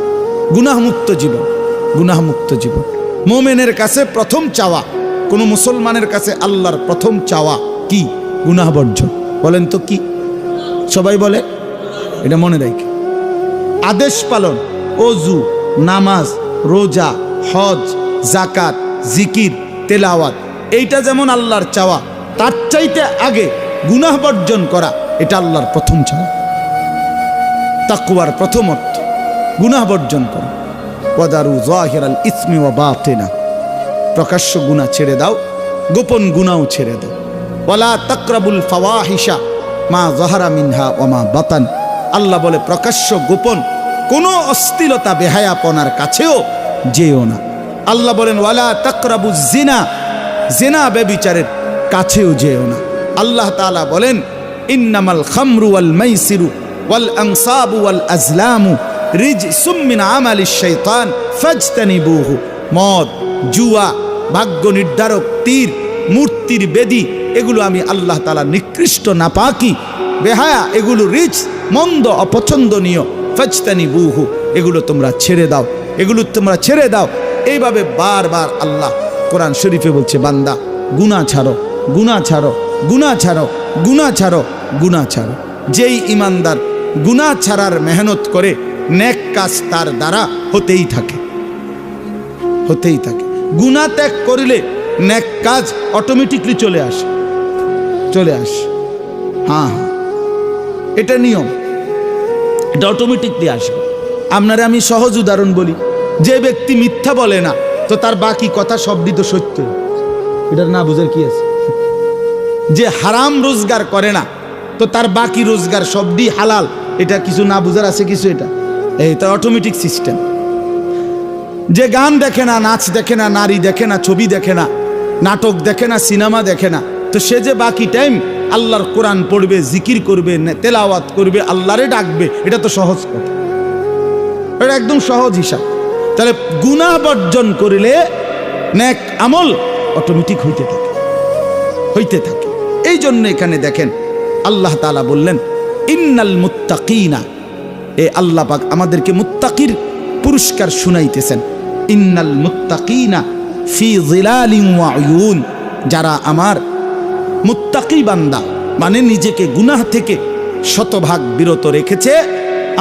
গুনাহমুক্ত জীবন, গুনাহমুক্ত জীবন মুমিনের কাছে প্রথম চাওয়া, কোন মুসলমানের কাছে আল্লাহর প্রথম চাওয়া কি? গুনাহ বর্জন। বলেন তো কি? সবাই বলে, এটা মনে রাখে। আদেশ পালন, ওযু, নামাজ, রোজা, হজ, যাকাত, জিকির, তেলাওয়াত, এইটা যেমন আল্লাহর চাওয়া, তার চাইতে আগে গুনাহ বর্জন করা, এটা আল্লাহর প্রথম চাওয়া। তাকওয়ার প্রথম অর্থ গুনাহ বর্জন করা। ওয়াদারু যাহিরাল ইসমি ওয়া বাতিনা, প্রকাশ্য গুনাহ ছেড়ে দাও, গোপন গুনাহও ছেড়ে দাও। ওয়ালা তাকরাবুল ফাওয়াহিশা মা যাহারা মিনহা ওয়া মা বাতান, আল্লাহ বলে প্রকাশ্য গোপন কোনো অশ্লীলতা বেহায়াপনার কাছেও যেও না। আল্লাহ বলেন ওয়ালা তাকরাবুজ জিনা, জিনা ব্যভিচারের কাছেও যেও না। আল্লাহ তাআলা বলেন ইন্নামাল খামরু ওয়াল মাইসিরু ওয়াল আনসাবু ওয়াল আজলামু রিজসুম মিন আমালিশ শাইতান ফাজতানিবুহু, মদ, জুয়া, ভাগ্য নির্ধারক তীর, মূর্তির বেদী, এগুলো আমি আল্লাহ তাআলা নিকৃষ্ট, নাপাকি, বেহায়া, এগুলো রিজ, মন্দ, অপছন্দনীয়। ফাজতানিবুহু, এগুলো তোমরা ছেড়ে দাও, এগুলো তোমরা ছেড়ে দাও। এইভাবে বারবার আল্লাহ কোরআন শরীফে বলছে, বান্দা গুনাহ ছাড়ো, গুনাহ ছাড়ো, গুনাহ ছাড়ো, গুনাহ ছাড়ো, গুনাহ ছাড়ো। যেই ইমানদার গুনাহ ছাড়ার মেহনত করে, নেক কাজ তার দ্বারা হতেই থাকে, হতেই থাকে। গুনাহ ত্যাগ করিলে নেক কাজ অটোমেটিকলি চলে আসে, চলে আসে। হ্যাঁ হ্যাঁ, এটা নিয়ম, এটা অটোমেটিকলি আসবে। আপনারা আমি সহজ উদাহরণ বলি, যে ব্যক্তি মিথ্যা বলে না, তো তার বাকি কথা সবই তো সত্য, এটার না বুঝার কি আছে? যে হারাম রোজগার করে না, তো তার বাকি রোজগার সবই হালাল, এটা কিছু না বুঝার আছে কিছু? এটা অটোমেটিক সিস্টেম। যে গান দেখে না, নাচ দেখে না, নারী দেখে না, ছবি দেখে না, নাটক দেখে না, সিনেমা দেখে না, তো সে যে বাকি টাইম আল্লাহর কোরআন পড়বে, জিকির করবে, তেলাওয়াত করবে, আল্লাহরে ডাকবে, এটা তো সহজ কথা, এটা একদম সহজ হিসাব। তাহলে গুনাহ বর্জন করিলে নেক আমল অটোমেটিক হইতে থাকে, হইতে থাকে। এই জন্য এখানে দেখেন আল্লাহ তাআলা বললেন ইন্নাল মুত্তাকিনা, এ আল্লাহ পাক আমাদেরকে মুত্তাকির পুরস্কার শুনাইতেছেন। ইন্নাল মুত্তাকিনা ফি যিলালিন ওয়া উয়ুন, যারা আমার মুত্তাকি বান্দা, মানে নিজেকে গুনাহ থেকে শতভাগ বিরত রেখেছে,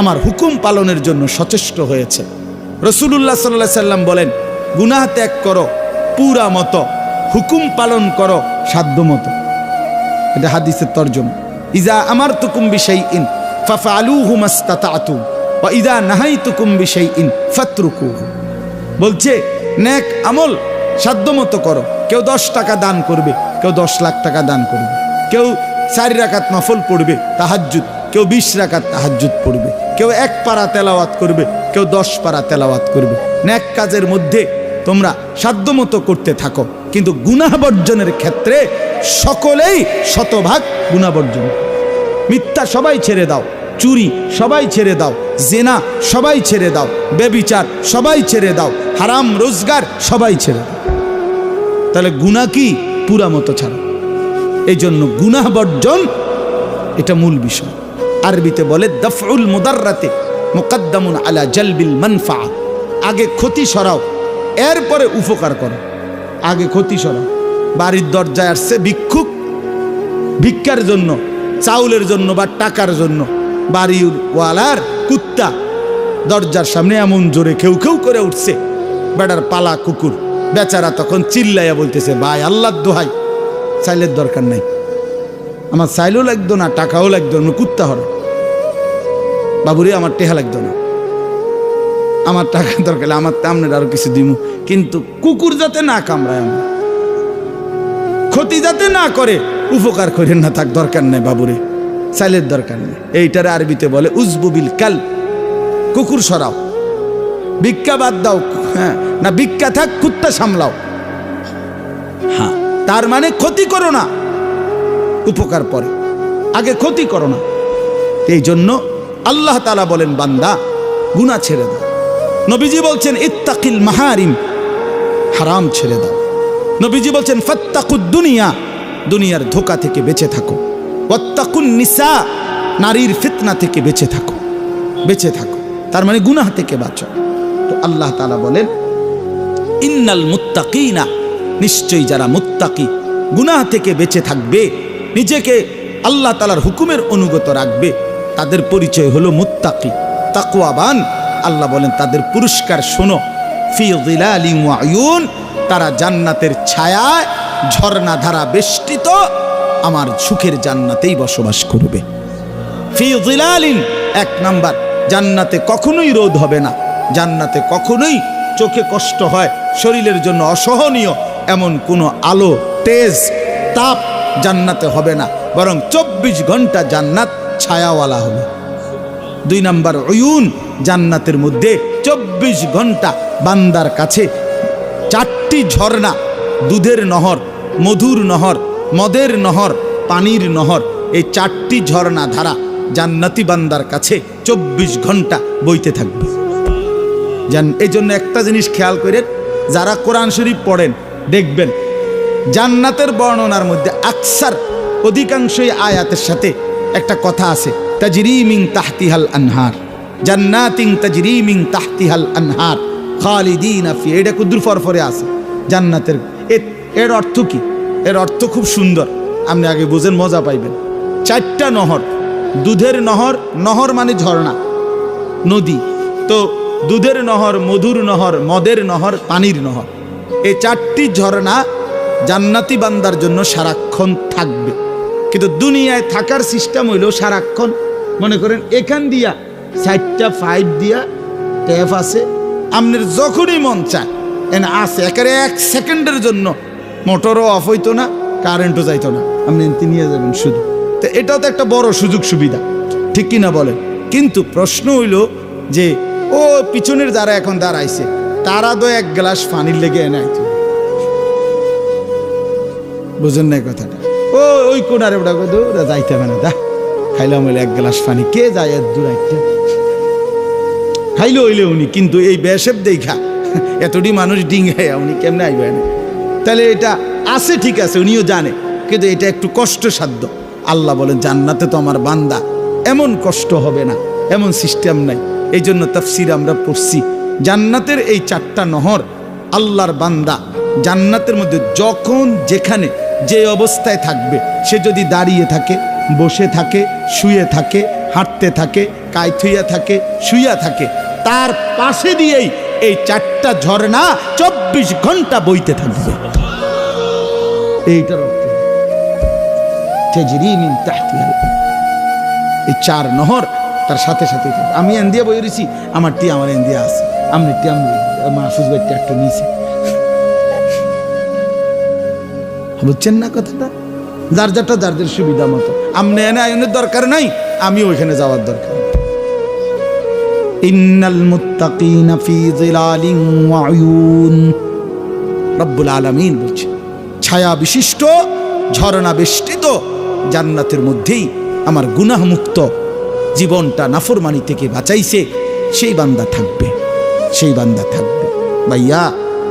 আমার হুকুম পালনের জন্য সচেষ্ট হয়েছে। রাসূলুল্লাহ সাল্লাল্লাহু আলাইহি সাল্লাম বলেন গুনাহ ত্যাগ করো পুরা মতো, হুকুম পালন করো সাধ্য মতো। এটা হাদিসের তরজমা। ইজা আমারতুকুম বিশাইইন ফাফআলুহু মাসতাতাতুম ওয়া ইজা নাহাইতুকুম বিশাইইন ফাতরুকুহু। বলছে নেক আমল সাধ্য মতো করো। কেউ 10 টাকা দান করবে, কেউ 10 লাখ টাকা দান করবে, কেউ 4 রাকাত নফল পড়বে তাহাজ্জুদ, কেউ 20 রাকাত তাহাজ্জুদ পড়বে, কেউ 1 পারা তেলাওয়াত করবে, কেউ 10 পারা তেলাওয়াত করবে। নেক কাজের মধ্যে তোমরা সাধ্য মতো করতে থাকো, কিন্তু গুনাহ বর্জনের ক্ষেত্রে সকলেই শতভাগ গুনাহ বর্জন। মিথ্যা সবাই ছেড়ে দাও, চুরি সবাই ছেড়ে দাও, জেনা সবাই ছেড়ে দাও, ব্যভিচার সবাই ছেড়ে দাও, হারাম রোজগার সবাই ছেড়ে দাও। তাহলে গুনাহ কি? পুরা মতো ছাড়ো। এই জন্য গুনাহ বর্জন এটা মূল বিষয়। আরবিতে বলে দফউল মুদাররাতে মুকদ্দামুন আলা জালবিল মানফা। আগে ক্ষতি সরাও, এরপরে উপকার করো। আগে ক্ষতি সরাও। বাড়ির দরজায় আসছে ভিক্ষুক, ভিক্ষার জন্য, চাউলের জন্য বা টাকার জন্য। বাড়িওয়ালার কুত্তা দরজার সামনে এমন জোরে খেউ খেউ করে উঠছে, বেটার পালা কুকুর। বেচারা তখন চিল্লাইয়া বলতেছে, ভাই আল্লাহর দোহাই, চাইলের দরকার নাই, আমার চাইলেও লাগতো না, টাকাও লাগতো না, কুত্তা হর বাবুরে আমার টেহা লাগতো না, আমার টাকা দরকার, আমার তামনের আরো কিছু দিমু, কিন্তু কুকুর যাতে না কামড়ায়, আমার ক্ষতি যাতে না করে, উপকার করেন না, থাক দরকার নেই বাবুরে, চাইলের দরকার নেই। এইটার আরবিতে বলে উজবুবিল কাল, কুকুর সরাও, ভিক্ষা বাদ দাও, হ্যাঁ না ভিক্ষা থাক, কুত্তা সামলাও। হ্যাঁ, তার মানে ক্ষতি করো না, উপকার পরে, আগে ক্ষতি করো না। এই জন্য আল্লাহ তাআলা বলেন, বান্দা গুনাহ ছেড়ে দাও। নবীজি বলছেন ইত্তাকিল মাহারিম, হারাম ছেড়ে দাও। নবীজি বলছেন ফাত্তাকুদ দুনিয়া, দুনিয়ার ধোঁকা থেকে বেঁচে থাকো। ওয়াত্তাকুন নিসা, নারীর ফিতনা থেকে বেঁচে থাকো, বেঁচে থাকো। তার মানে গুনাহ থেকে বাঁচো। তো আল্লাহ তাআলা বলেন ইন্নাল মুত্তাকিনা, নিশ্চয়ই যারা মুত্তাকি, গুনাহ থেকে বেঁচে থাকবে, নিজেকে আল্লাহ তাআলার হুকুমের অনুগত রাখবে, তাদের পরিচয় হলো মুত্তাকি, তাকওয়াবান। আল্লাহ বলেন তাদের পুরস্কার শোনো, ফি যিলালিন ওয়া আয়ুন, তারা জান্নাতের ছায়ায় ঝর্ণা ধারা বেষ্টিত আমার সুখের জান্নাতেই বসবাস করবে। ফি যিলালিন, 1 নাম্বার, জান্নাতে কখনোই রোদ হবে না, জান্নাতে কখনোই চোখে কষ্ট হয়, শরীরের জন্য অসহনীয় এমন কোনো আলো, তেজ, তাপ জান্নাতে হবে না, বরং 24 ঘন্টা জান্নাত ছায়াওয়ালা হবে। 2 নাম্বার, উয়ুন, জান্নাতের মধ্যে 24 ঘন্টা বান্দার কাছে 4টি ঝর্ণা, দুধের নহর, মধুর নহর, মদের নহর, পানির নহর, এই 4টি ঝর্ণা ধারা জান্নাতি বান্দার কাছে 24 ঘন্টা বইতে থাকবে। এই জন্য একটা জিনিস খেয়াল করেন, যারা কোরআন শরীফ পড়েন দেখবেন জান্নাতের বর্ণনার মধ্যে আকসার, অধিকাংশই আয়াতের সাথে একটা কথা আছে, তাজরি মিন তাহতিহাল আনহার, জান্নাতিন তাজরি মিন তাহতিহাল আনহার খালিদিনা ফি, এটা কুদ্দুর ফরফরে আছে জান্নাতের। এর অর্থ কি? এর অর্থ খুব সুন্দর, আপনি আগে বুঝেন, মজা পাইবেন। 4টা নহর, দুধের নহর, নহর মানে ঝর্ণা, নদী, তো দুধের নহর, মধুর নহর, মদের নহর, পানির নহর, এই 4টি ঝর্ণা জান্নাতি বান্দার জন্য সারাক্ষণ থাকবে। কিন্তু দুনিয়ায় থাকার সিস্টেম হইল সারাক্ষণ, মনে করেন এখান দিয়া 4টা পাইপ দিয়া ট্যাপ আছে, আপনার যখনই মন চায় এনে আছে, একেবারে 1 সেকেন্ডের জন্য মোটরও অফ হইতো না, কারেন্টও যাইতো না, আপনি নিয়ে যাবেন শুধু। তো এটাও তো একটা বড় সুযোগ সুবিধা, ঠিক কিনা বলেন? কিন্তু প্রশ্ন হইল যে ও পিছনের যারা এখন দাঁড়াইছে, তারা তো 1 গ্লাস পানির লেগে এনে আইতো, বুঝেন না কথাটা? ওই কোনারে ওটা ওরা যাইতে হবে না, দা খাইলাম হইলে 1 গ্লাস পানি, কে যায় এত দূর আইতে, খাইলে হইলে উনি, কিন্তু এই বেশেব দেখা এতটি মানুষ ডিঙে উনি কেমনে আইবে না? তাহলে এটা আছে, ঠিক আছে, উনিও জানে, কিন্তু এটা একটু কষ্টসাধ্য। আল্লাহ বলেন জান্নাতে তো আমার বান্দা এমন কষ্ট হবে না, এমন সিস্টেম নাই। এই জন্য তাফসীর আমরা পড়ছি, জান্নাতের এই 4টা নহর, আল্লাহর বান্দা জান্নাতের মধ্যে যখন যেখানে যে অবস্থায় থাকবে, সে যদি দাঁড়িয়ে থাকে, বসে থাকে, শুয়ে থাকে, হাঁটতে থাকে, কায়থুইয়া থাকে, শুইয়া থাকে, তার পাশে দিয়েই এই 4টা ঝর্ণা 24 ঘন্টা বইতে থাকবে। এইটার অর্থ তাজরি মিন তাহতিহা, এই 4 নহর তার সাথে সাথে থাকবে। আমি এন্দিয়া বই রয়েছি, আমার টি আমার এন্দিয়া আছে, আমনি টি আমি মাহফুজ ভাই একটা নিয়েছি। বুঝছেন না কথাটা? যার যারটা যাদের সুবিধা মতো। আমনে এনে আইনের দরকার নাই, আমি ওইখানে যাওয়ার দরকার। ইন্নাল মুত্তাকিনা ফি যিলালিন ওয়া উয়ুন, রব্বুল আলামিন বলছে ছায়া বিশিষ্ট ঝর্ণা বেষ্টিত জান্নাতের মধ্যেই আমার গুনাহ মুক্ত জীবনটা নাফরমানি থেকে বাঁচাইছে সেই বান্দা থাকবে, সেই বান্দা থাকবে। ভাইয়া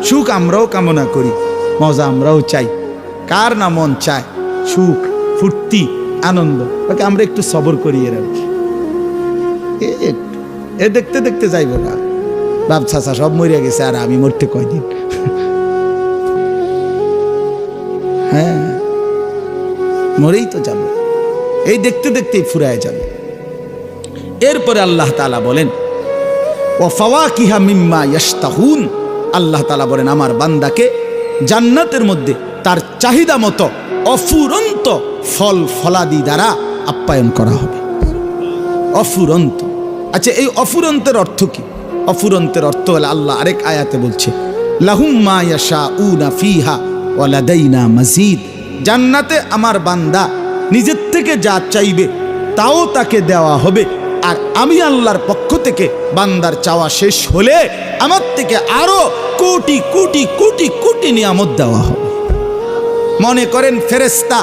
সুখ আমরাও কামনা করি, মজা আমরাও চাই। কার না মন চায় সুখ, ফুর্তি, আনন্দ? ওকে আমরা একটু সবর করি, এর আর কি। এ দেখতে দেখতে যাইব না, বাপ চাচা সব মরিয়া গেছে, আর আমি মরতে কয়দিন। হ্যাঁ, মরেই তো যাবে, এই দেখতে দেখতেই ফুরায় যাবে। এরপরে আল্লাহ তাআলা বলেন ওয়া ফাওয়াকিহা মিম্মা ইয়াশতাহুন, আল্লাহ তাআলা বলেন আমার বান্দাকে জান্নাতের মধ্যে তার চাহিদা মতো অফুরন্ত ফল ফলাদি দ্বারা আপ্যায়ন করা হবে। অফুরন্ত। আচ্ছা, এই অফুরন্তের অর্থ কি? অফুরন্তের অর্থ হলো আল্লাহ আরেক আয়াতে বলছে লাহুম মা ইয়াশাউনা ফিহা ওয়া লাদাইনা মাজিদ, জান্নাতে আমার বান্দা নিজের থেকে যা চাইবে তাও তাকে দেওয়া হবে, আর আমি আল্লাহর পক্ষ থেকে বান্দার চাওয়া শেষ হলে আমার থেকে আরো কোটি কোটি কোটি কোটি নিয়ামত দেওয়া হবে। মনে করেন ফেরেশতা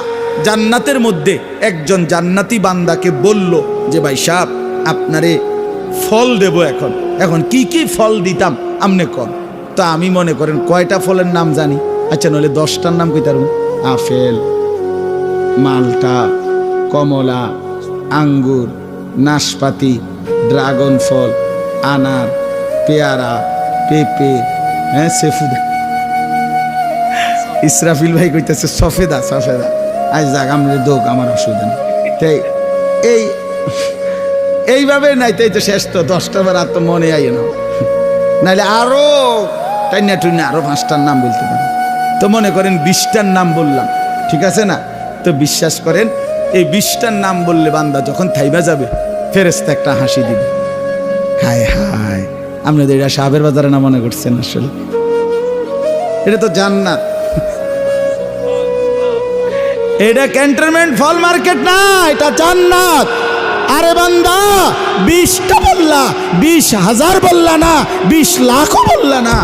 জান্নাতের মধ্যে একজন জান্নাতি বান্দাকে বলল যে ভাই সাহেব আপনারে ফল দেব, এখন কি কি ফল দিতাম আমনে কর। তো আমি মনে করেন কয়টা ফলের নাম জানি, আচ্ছা নইলে 10টার নাম কইতাম। আপেল, মালটা, কমলা, আঙ্গুর, নাশপাতি, ড্রাগন ফল, আনার, পেয়ারা, পেঁপে, হ্যাঁ সেফুদা। ইসরাফিল ভাই কইতেছে সফেদা, সফেদা। আজ যাক আমরা দোক, আমার অসুবিধা নেই। তাই এইভাবে নাই তাই তো শেষ, তো 10টা বার আর তো মনে আই না, নাইলে আরো টাইনা টুইনা আরো 5টার নাম বলতে পারি। তো মনে করেন 20টার নাম বললাম, ঠিক আছে না? তো বিশ্বাস করেন এই 20টার নাম বললে বান্দা যখন থাইবা যাবে ফেরেশতা একটা হাসি দিবে। হায় হায়, আপনাদের এটা সাহেবের বাজারে না মনে করছেন? আসলে এটা তো জান্নাত, এটা ক্যান্টনমেন্ট ফল মার্কেট না, এটা জান্নাত। আরে বান্দা 20টা বললা, 20,000 বললা না, 20 লাখও বললা না,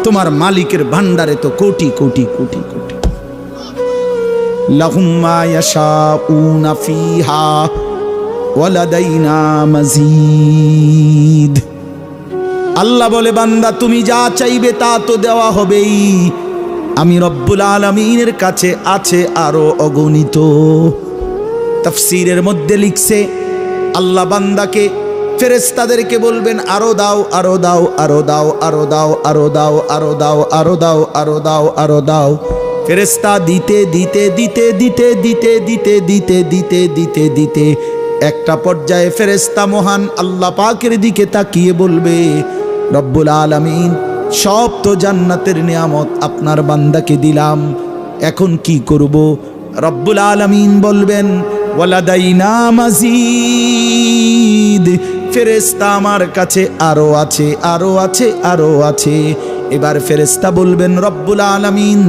তোমার মালিকের ভান্ডারে তো কোটি কোটি কোটি কোটি। লাহুম মা ইয়াশাউনা ফিহা ওয়া লাদাইনা মাজিদ। আল্লাহ বলে বান্দা তুমি যা চাইবে তা তো দেওয়া হবেই, আমি রব্বুল আলামিনের কাছে আছে আরো অগণিত। তাফসীরের মধ্যে লিখছে আল্লাহ বান্দাকে ফেরেশতাদেরকে বলবেন আরো দাও, আরো দাও, আরো দাও, আরো দাও, আরো দাও, আরো দাও, আরো দাও, আরো দাও, আরো দাও। ফেরেশতা দিতে দিতে দিতে দিতে দিতে দিতে দিতে দিতে দিতে দিতে একটা পর্যায়ে ফেরেশতা মহান আল্লাহ পাকের দিকে তাকিয়ে বলবে রব্বুল আলামিন সব তো জান্নাতের নিয়ামত আপনার বান্দাকে দিলাম, এখন কি করব? রব্বুল আলামিন বলবেন ওয়ালাদাইনা মাজিদ, ফেরেশতা আমার কাছে আরো আছে, আরো আছে, আরো আছে। এবার ফেরেশতা বলবেন রব্বুল আলামিন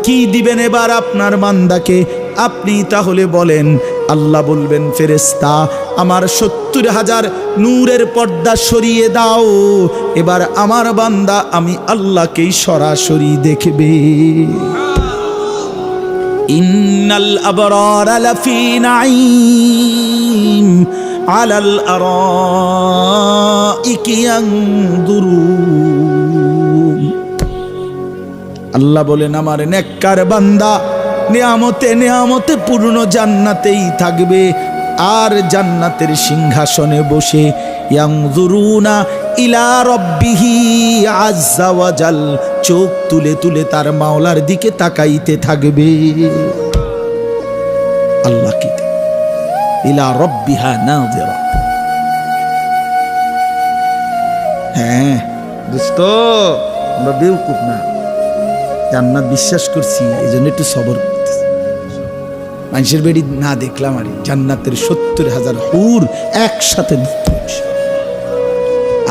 কি দিবেন এবার আপনার বান্দাকে, আপনি তাহলে বলেন। আল্লাহ বলবেন ফেরেশতা আমার 70,000 নূরের পর্দা সরিয়ে দাও, এবার আমার বান্দা আমি আল্লাহকেই সরাসরি দেখবে। ইন্নাল আবরারা লাফি নাঈম আলাল আরাইকি ইয়ানদুরুন। আল্লাহ বলেন আমার নেককার বান্দা নিয়ামতে নিয়ামতে পূর্ণ জান্নাতেই থাকবে, আর জান্নাতের সিংহাসনে বসে ইয়ানজুরুনা ইলা রাব্বিহি আযজা ওয়া জাল, চোখ তুলে তুলে তার মাওলার দিকে তাকাইতে থাকবে। আল্লাহ কি ইলা রাব্বিহা নাযিরা, হ্যাঁ দোস্ত, আমরা বেউকুফ না, জান্নাত বিশ্বাস করছি, এই জন্য একটু সবর করতেছি। মানুষের বেড়ি না দেখলাম আর জান্নাতের 70,000 হুর একসাথে দেখতে।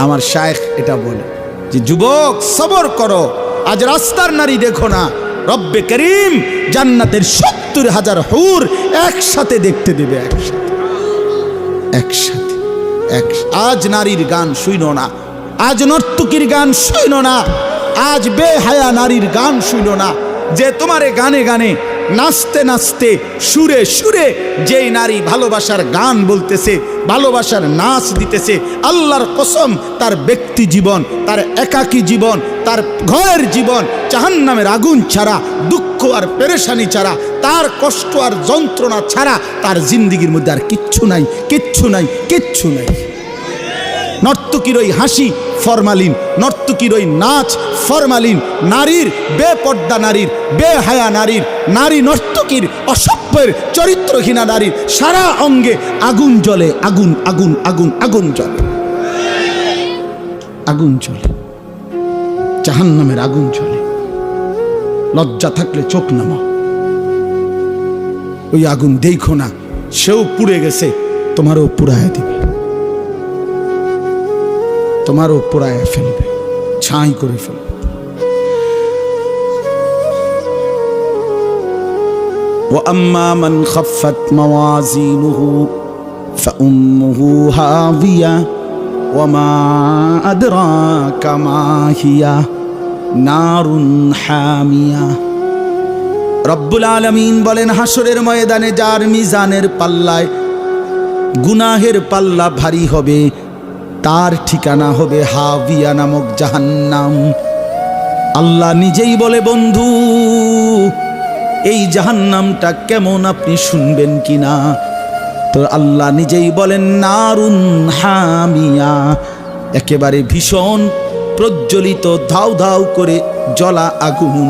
আমার শায়েখ এটা বলে যে যুবক সবর করো, আজ রাস্তার নারী দেখো না, রব্বে করিম জান্নাতের 70,000 হুর একসাথে দেখতে দেবে, একসাথে। আজ নারীর গান শুইনো না, আজ নর্তকীর গান শুইনো না, আজ বেহায়া নারীর গান শুইনো না, যে তোমারে গানে গানে নাচতে নাচতে সুরে সুরে যেই নারী ভালোবাসার গান বলতেছে, ভালোবাসার নাচ দিতেছে, আল্লাহর কসম তার ব্যক্তি জীবন, তার একাকী জীবন, তার ঘরের জীবন জাহান্নামের আগুন ছাড়া, দুঃখ আর পেরেশানি ছাড়া, তার কষ্ট আর যন্ত্রণা ছাড়া তার জিন্দিগির মধ্যে আর কিচ্ছু নাই, কিচ্ছু নাই, কিচ্ছু নাই। নর্তকীর ওই হাসি ফরমালিন, নর্তকীর ওই নাচ ফরমালিন, নারীর বেপর্দা নারীর, বেহায়া নারীর, নারী নর্তকীর অসভ্যের চরিত্রহীনা নারীর সারা অঙ্গে আগুন জ্বলে, আগুন আগুন আগুন আগুন জ্বলে, আগুন জ্বলে, জাহান্নামের আগুন জ্বলে। লজ্জা থাকলে চোখ নামাও, ওই আগুন দেখো না, সেও পুড়ে গেছে, তোমারও পুড়ায় দিবে, তোমারও পোড়ায় ফেলবে, ছাই করে ফেলবে। وأما من خفت موازينه فأمه هاوية وما أدراك ما هي نار حامية। রব্বুল আলামিন বলেন, হাসরের ময়দানে যার মিজানের পাল্লায় গুনাহের পাল্লা ভারী হবে, তার ঠিকানা হবে হাবিয়া নামক জাহান্নাম। আল্লাহ নিজেই বলে, বন্ধু এই জাহান্নামটা কেমন আপনি শুনবেন কিনা? তো আল্লাহ নিজেই বলেন নারুন হামিয়া, একেবারে ভীষণ প্রজ্বলিত ধাউ ধাউ করে জ্বলা আগুন,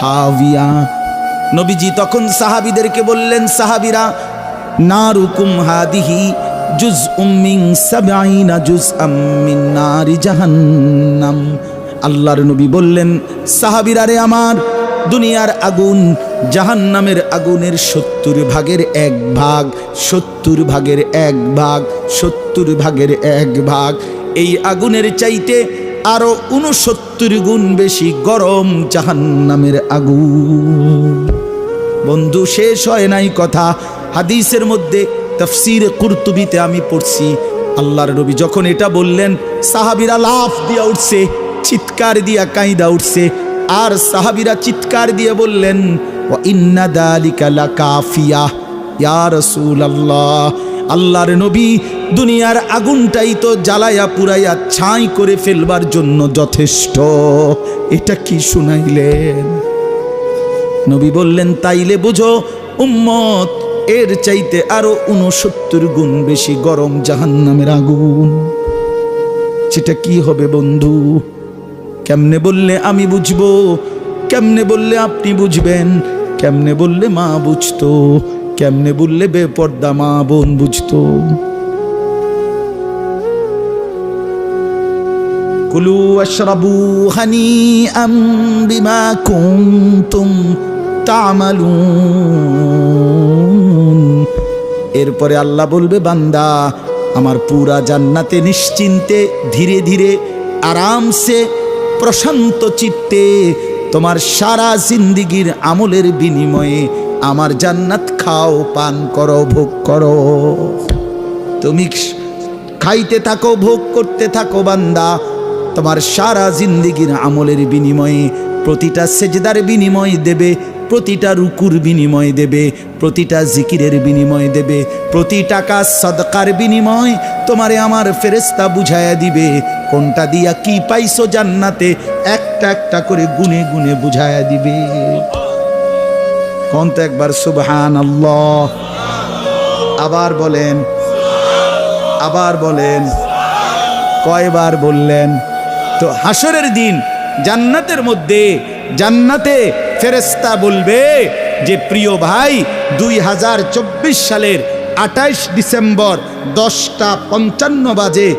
হাবিয়া। নবীজি তখন সাহাবীদেরকে বললেন, সাহাবীরা নারুকুম হাদিহি জুজউম মিন 70 জুজআম মিন নারি জাহান্নাম। আল্লাহর নবী বললেন, সাহাবীরা রে আমার, দুনিয়ার আগুন জাহান্নামের আগুনের 70 ভাগের 1 ভাগ, 70 ভাগের 1 ভাগ, 70 ভাগের 1 ভাগ। এই আগুনের চাইতে আরো 69 গুণ বেশি গরম জাহান্নামের আগুন। বন্ধু শেষ হয় নাই কথা, হাদিসের মধ্যে তাফসীরে কুরতুবিতে আমি পড়ছি, আল্লাহর নবী যখন এটা বললেন, সাহাবীরা লাফ দিয়া উঠছে, চিৎকার দিয়া কাঁইদা উঠছে, আর সাহাবীরা চিৎকার দিয়ে বললেন, ওয়া ইন্না যালিকা লাকাফিয়া ইয়া রাসূলুল্লাহ, আল্লাহর নবী দুনিয়ার আগুনটাই তো জ্বালায়া পুরাইয়া ছাই করে ফেলবার জন্য যথেষ্ট, এটা কি শুনাইলেন? নবী বললেন, তাইলে বুঝো উম্মত, এর চাইতে আরো 69 গুণ বেশি গরম জাহান্নামের আগুন। সেটা কি হবে বন্ধু? কেমনে বললে আমি বুঝবো? কেমনে বললে আপনি বুঝবেন? কেমনে বললে মা বুঝতো? কেমনে বললে বেপর্দা মা বোন বুঝতো? কুলু ওয়াশরাবু হানিআম বিমা কুনতুম তা'মালুন। এরপরে আল্লাহ বলবে, বান্দা আমার পুরা জান্নাতে নিশ্চিন্তে ধীরে ধীরে আরামসে প্রশান্ত চিত্তে তোমার সারা জিন্দিগির আমলের বিনিময়ে আমার জান্নাত খাও, পান করো, ভোগ করো। তুমি খাইতে থাকো, ভোগ করতে থাকো বান্দা, তোমার সারা জিন্দিগির আমলের বিনিময়ে প্রতিটা সেজদার বিনিময় দেবে, প্রতিটা রুকুর বিনিময় দেবে, প্রতিটা জিকিরের বিনিময় দেবে, প্রতি টাকা সদকার বিনিময় তোমারে আমার ফেরেশতা বুঝায়া দিবে কোনটা দিয়া কি পাইছো জান্নাতে, একটা একটা করে গুনে গুনে বুঝায়া দিবে। কোন তো একবার সুবহানাল্লাহ, আবার বলেন, আবার বলেন, কয়বার বললেন? তো হাসরের দিন জান্নাতের মধ্যে, জান্নাতে ফেরেশতা বলবে যে প্রিয় ভাই, 2024 সালের 28 ডিসেম্বর 10:55 বাজে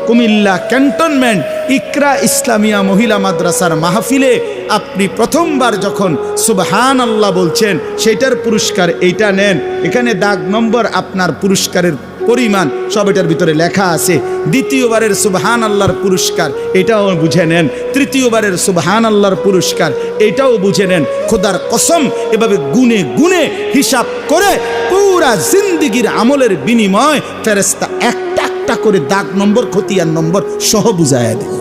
কুমিল্লা ক্যান্টনমেন্ট ইকরা ইসলামিয়া মহিলা মাদ্রাসার মাহফিলে আপনি প্রথমবার যখন সুবহানাল্লাহ বলছেন, সেটার পুরস্কার এইটা নেন। এখানে দাগ নম্বর আপনার পুরস্কারের পরিমাণ সব এটার ভিতরে লেখা আছে। দ্বিতীয়বারের সুবহানাল্লাহর পুরস্কার এটাও বুঝে নেন। তৃতীয়বারের সুবহানাল্লাহর পুরস্কার এটাও বুঝে নেন। খোদার কসম, এভাবে গুনে গুনে হিসাব করে পুরা জিন্দেগির আমলের বিনিময় ফেরেশতা একটা একটা করে দাগ নম্বর, খতিয়ান নম্বর সহ বুঝায়া দেয়।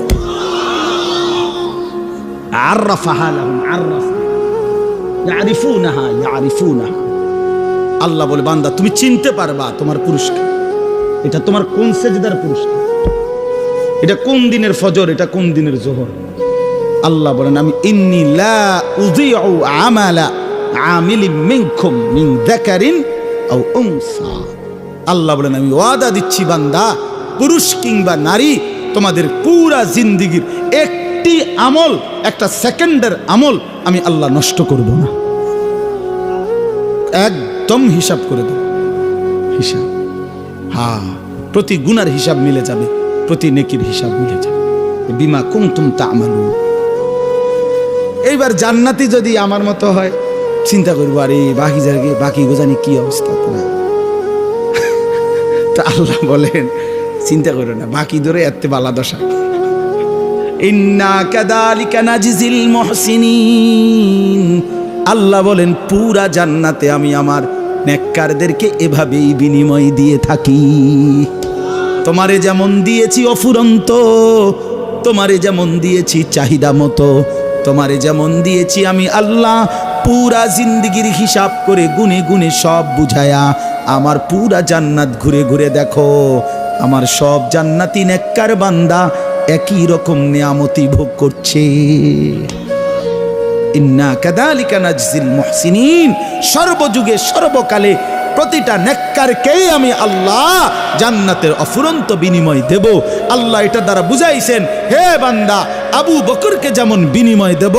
আররাফাহা লাহুম, আররাফা ইয়ারিফুনাহা ইয়ারিফুনাহা। আল্লাহ বলে, বান্দা তুমি চিনতে পারবা তোমার পুরস্কার। এটা তোমার কোন সেজদার পুরস্কার, এটা কোন দিনের ফজর, এটা কোন দিনের জোহর। আল্লাহ বলেন, আমি ইন্নী লা উযিউ আমালা আমিলিন মিনকুম মিন যাকারিন আও উনসা। আল্লাহ বলেন, আমি ওয়াদা দিচ্ছি বান্দা, পুরুষ কিংবা নারী, তোমাদের পুরা জিন্দেগির একটি আমল, একটা সেকেন্ডের আমল আমি আল্লাহ নষ্ট করব না। একদম হিসাব করে দেব, হিসাব। হ্যাঁ, প্রতি গুনার হিসাব মিলে যাবে, প্রতি নেকির হিসাব মিলে যাবে। বিমা কুনতুম তা'মালুন। এইবার জান্নাতি যদি আমার মতো হয়, চিন্তা করবো, আরে বাকি গোজানি কি অবস্থা তোরা। তা আল্লাহ বলেন, চিন্তা করো না, বাকি ধরে এত বালা দশা। ইন্না কাযালিকা নাজিজিল মুহসিনিন। আল্লাহ বলেন, পুরা জান্নাতে আমি আমার নেককারদেরকে এভাবেই বিনিময় দিয়ে থাকি। তোমারে যেমন দিয়েছি অফুরন্ত, তোমারে যেমন দিয়েছি চাহিদা মতো, তোমারে যেমন দিয়েছি আমি আল্লাহ পুরা জিন্দেগির হিসাব করে গুনে গুনে সব বুঝায়া আমার পুরা জান্নাত ঘুরে ঘুরে দেখো, আমার সব জান্নাতি নেককার বান্দা একই রকম নিয়ামতি ভোগ করছে। ইন্না কাযালিকা নাজজিল মুহসিনিন। সর্বযুগে সর্বকালে প্রতিটা নেককারকেই আমি আল্লাহ জান্নাতের অফুরন্ত বিনিময় দেব। আল্লাহ এটা দ্বারা বুঝাইছেন, হে বান্দা, আবু বকরকে যেমন বিনিময় দেব,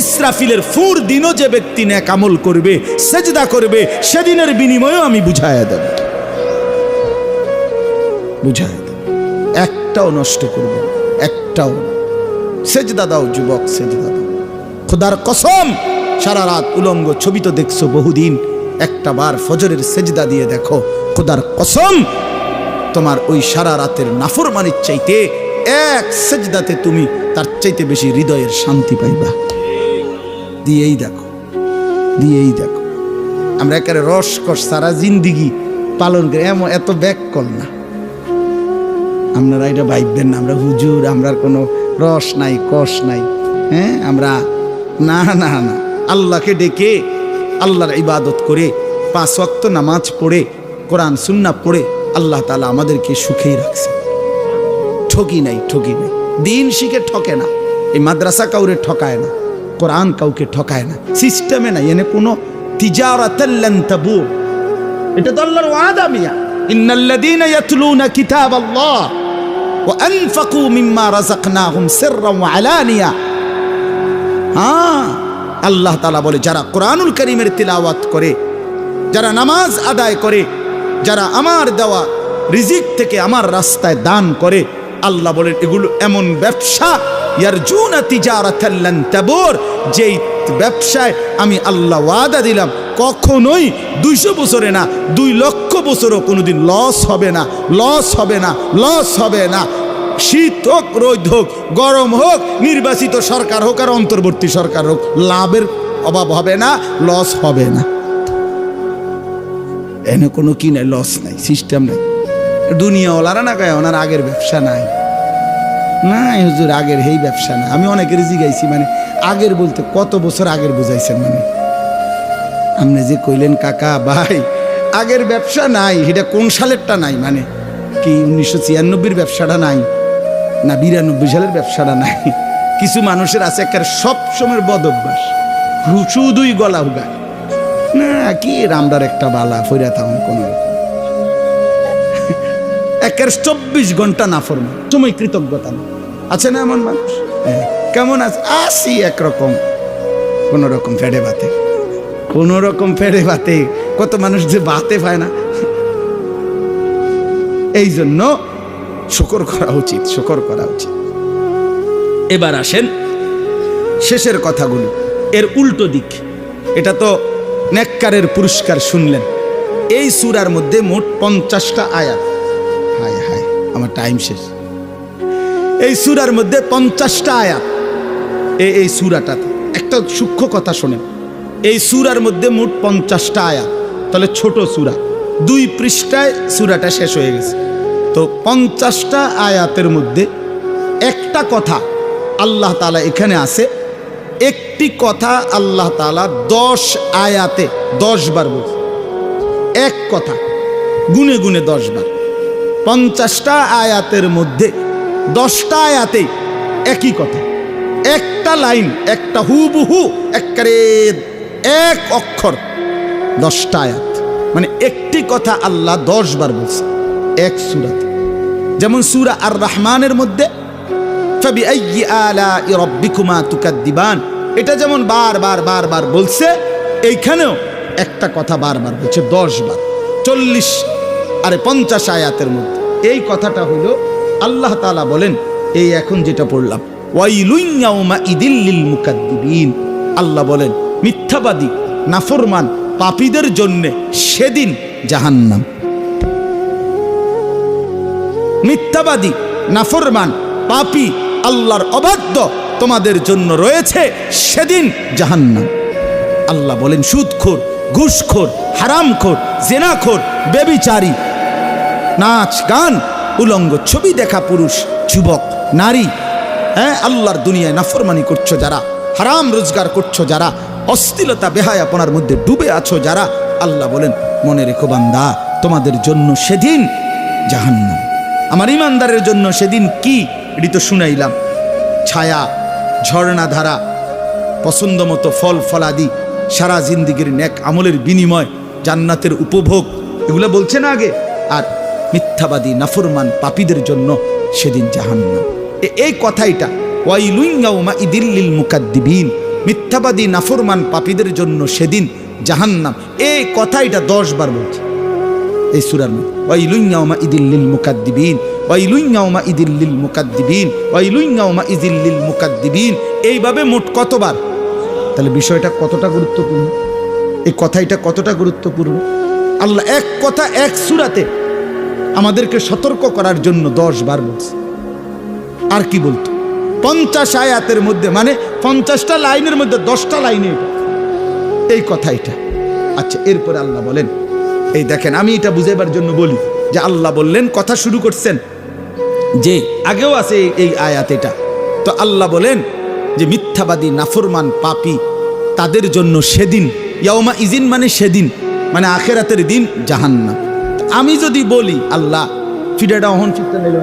ইসরাফিলের ফুর দিনও যে ব্যক্তি নেক আমল করবে, সেজদা করবে, সেদিনের বিনিময়ও আমি বুঝাইয়া দেব, বুঝাইয়া দেব। একটাও নষ্ট করব, একটাও না। সেজদা দাও যুবক, সেজদা দাও। খোদার কসম, সারা রাত উলঙ্গ ছবি তো দেখছো বহুদিন, একটা বার ফজরের সেজদা দিয়ে দেখো, খোদার কসম তোমার ওই সারা রাতের নাফরমানির চাইতে এক সেজদাতে তুমি তার চাইতে বেশি হৃদয়ের শান্তি পাইবা। দিয়েই দেখো, দিয়েই দেখো। আমরা একেবারে রসকস সারা জিন্দিগি পালন করে এত ব্যাক কল না। আপনারা এটা ভাববেন না আমরা হুজুর, আমরা কোনো রস নাই, কষ নাই। হ্যাঁ, আমরা না না না, আল্লাহকে ডেকে আল্লাহর ইবাদত করে 5 ওয়াক্ত নামাজ পড়ে কোরআন সুন্নাহ পড়ে আল্লাহ তাআলা আমাদেরকে সুখেই রাখছে। ঠকি নাই, ঠকি নাই। দিন শিখে ঠকে না। এই মাদ্রাসা কাউরে ঠকায় না, কোরআন কাউকে ঠকায় না, সিস্টেমে নাই। এনে কোনো তিজারাতাল লান তাবুর। এটা তো আল্লাহর ওয়াদা মিয়া, ইন্নাল্লাযীনা ইয়াতলুনা কিতাবাল্লাহ ওয়া আনফাকু মিম্মা রাযাকনাহুম সিররান ওয়া আলানিয়া। আল্লাহ তাআলা বলে, যারা কোরআনুল কারীমের তিলাওয়াত করে, যারা নামাজ আদায় করে, যারা আমার দেওয়া রিজিক থেকে আমার রাস্তায় দান করে, আল্লাহ বলেন এগুলো এমন ব্যবসা, ইয়ারজুনা তিজারাতাল লান তাবুর, যেই ব্যবসায় আমি আল্লাহ ওয়াদা দিলাম কখনোই 200 বছরে না, 2 লক্ষ বছরও কোনোদিন লস হবে না, লস হবে না, লস হবে না। শীত হোক, রোদ হোক, গরম হোক, নির্বাচিত সরকার হোক আর অন্তর্বর্তী সরকার হোক, লাভের অভাব হবে না, লস হবে না। এনে কোনো কি নাই, লস নাই, সিস্টেম নাই। দুনিয়াওয়ালারা না গায়ে ওনার আগের ব্যবসা নাই, না হুজুর আগের এই ব্যবসা না। আমি অনেকের জিগাইছি, মানে আগের বলতে কত বছর আগের বুঝাইছেন? মানে আপনি যে কইলেন কাকা ভাই আগের ব্যবসা নাই, এটা কোন সালেরটা নাই? মানে কি 1996-র ব্যবসাটা নাই না 92 সালের ব্যবসাটা নাই? কিছু মানুষের আছে একেবারে সব সময়ের বদ অভ্যাস, শুধুই গলা হুগায় না, কি রামদার একটা বালা ফইরা থাকুন কোন একের 24 ঘন্টা না ফরমান, সময় কৃতজ্ঞতা না। আছে না এমন মানুষ? কেমন আছে? আসি একরকম, কোন রকম ফেড়ে ভাতে, কোন রকম ফেড়ে ভাতে। কত মানুষ যে ভাতে পায় না। এই জন্য শুকর করা উচিত, শুকর করা উচিত। এবার আসেন শেষের কথাগুলো, এর উল্টো দিক। এটা তো নেককারের পুরস্কার শুনলেন। এই সূরার মধ্যে মোট 50টা আয়াত। হায় হায়, আমার টাইম শেষ। এই সূরার মধ্যে 50টা আয়াত। এই সূরাটাতে একটা সূক্ষ্ম কথা শোনেন, এই সূরার মধ্যে মোট 50টা আয়াত। তাহলে ছোট সূরা, 2 পৃষ্ঠায় সূরাটা শেষ হয়ে গেছে। তো 50টা আয়াতের মধ্যে একটা কথা আল্লাহ তাআলা এখানে আছে, একটি কথা আল্লাহ তাআলা 10 আয়াতে 10 বার বলছে। এক কথা গুনে গুনে 10 বার। 50টা আয়াতের মধ্যে 10টা আয়াতে একই কথা, একটা লাইন, একটা হুবহু একবারে এক অক্ষর, 10টা আয়াত। মানে একটি কথা আল্লাহ 10 বার বলছে এক সূরাতে। যেমন সূরা আর রহমানের মধ্যে ফাবিআইয়ি আলাই রাব্বিকুমা তুকাদ্দিবান, এটা যেমন বারবার বারবার বলছে, এইখানেও একটা কথা বারবার বলছে 10 বার। 50 আয়াতের মধ্যে এই কথাটা হলো আল্লাহ তাআলা বলেন, এই এখন যেটা পড়লাম, ওয়াইলুন ইয়াউমাইদিল লিল মুকাদ্দিবিন। আল্লাহ বলেন মিথ্যাবাদী নাফরমান পাপীদের জন্য সেদিন জাহান্নাম। মিথ্যাবাদী নাফরমান পাপী আল্লাহর অবাধ্য তোমাদের জন্য রয়েছে সেদিন জাহান্নাম। আল্লাহ বলেন সুদখোর, ঘুষখোর, হারামখোর, জেনাখোর, ব্যভিচারী, নাচ গান, উলঙ্গ ছবি দেখা পুরুষ, যুবক, নারী, হ্যাঁ, আল্লাহর দুনিয়ায় নাফরমানি করছো যারা, হারাম রোজগার করছো যারা, অশ্লীলতা বেহায়াপনার মধ্যে ডুবে আছো যারা, আল্লাহ বলেন মনে রেখো বান্দা, তোমাদের জন্য সেদিন জাহান্নাম। আমার ইমানদারের জন্য সেদিন কি, এটি তো শুনাইলাম, ছায়া, ঝর্ণা ধারা, পছন্দ মতো ফল ফলাদি, সারা জিন্দিগির নেক আমলের বিনিময় জান্নাতের উপভোগ, এগুলো বলছে না আগে। আর মিথ্যাবাদী নাফরমান পাপীদের জন্য সেদিন জাহান্নাম। এই কথাইটা ওয়াইলুন ইয়াউমাইদিল লিল মুকাদ্দিবিন, মিথ্যাবাদী নাফরমান পাপীদের জন্য সেদিন জাহান্নাম, এই কথাইটা 10 বার বলছে এই সূরার মধ্যে। ওয়াইলুন ইয়াউমাইদিল লিল মুকাদ্দিবিন, ওয়াইলুন ইয়াউমাইদিল লিল মুকাদ্দিবিন, ওয়াইলুন ইয়াউমাইদিল লিল মুকাদ্দিবিন, এইভাবে মোট কতবার? তাহলে বিষয়টা কতটা গুরুত্বপূর্ণ, এই কথাইটা কতটা গুরুত্বপূর্ণ। আল্লাহ এক কথা এক সূরাতে আমাদেরকে সতর্ক করার জন্য 10 বার বলছে। আর কি বলতো? 50 আয়াতের মধ্যে, মানে 50টা লাইনের মধ্যে 10টা লাইনে এই কথাইটা। আচ্ছা, এরপরে আল্লাহ বলেন, এই দেখেন, আমি এটা বুঝাইবার জন্য বলি যে আল্লাহ বললেন, কথা শুরু করছেন যে আগেও আছে এই আয়াত এটা, তো আল্লাহ বলেন যে মিথ্যাবাদী নাফরমান পাপী তাদের জন্য সেদিন, ইয়াউমা ইজিন মানে সেদিন, মানে আখেরাতের দিন জাহান্নাম। আমি যদি বলি আল্লাহ ফিডাটা অহন ফিরতে নিল,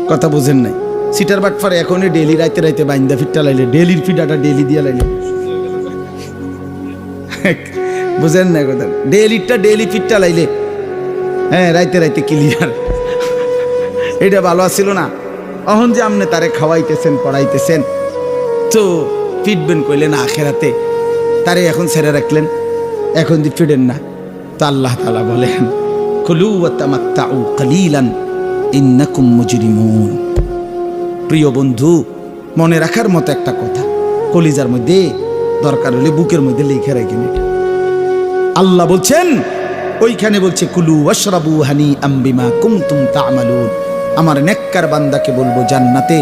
কথা বুঝেন নাই, সিটার বাটফার এখনই ডেলি রাইতে রাইতে বাইন্দা ফিটটা লাইলে, ডেলির ফিডাটা ডেলি দিয়া লাইলে, বুঝেন না কথা, ডেলিটা ডেলি ফিটটা লাইলে, হ্যাঁ, রাইতে রাইতে ক্লিয়ার, এটা ভালো আসছিল না। অহন যে আপনি তারে খাওয়াইতেছেন, পড়াইতেছেন, তো ফিটবেন কইলেন আখেরাতে, তারে এখন ছেড়ে রাখলেন, এখন যে ফিরেন না। তো আল্লাহ তাআলা বলেন কুলু ওয়া তামাত্তাউ কালিলান ইন্নাকুম মুজরিমুন। প্রিয় বন্ধু, মনে রাখার মতো একটা কথা, কলিজার মধ্যে দরকার হলে বুকের মধ্যে লিখে রাখেন। এটা আল্লাহ বলছেন, ওইখানে বলছে কুলু ওয়াশরাবু হানিআম বিমা কুনতুম তা'মালুন। আমার নেককার বান্দাকে বলবো জান্নাতে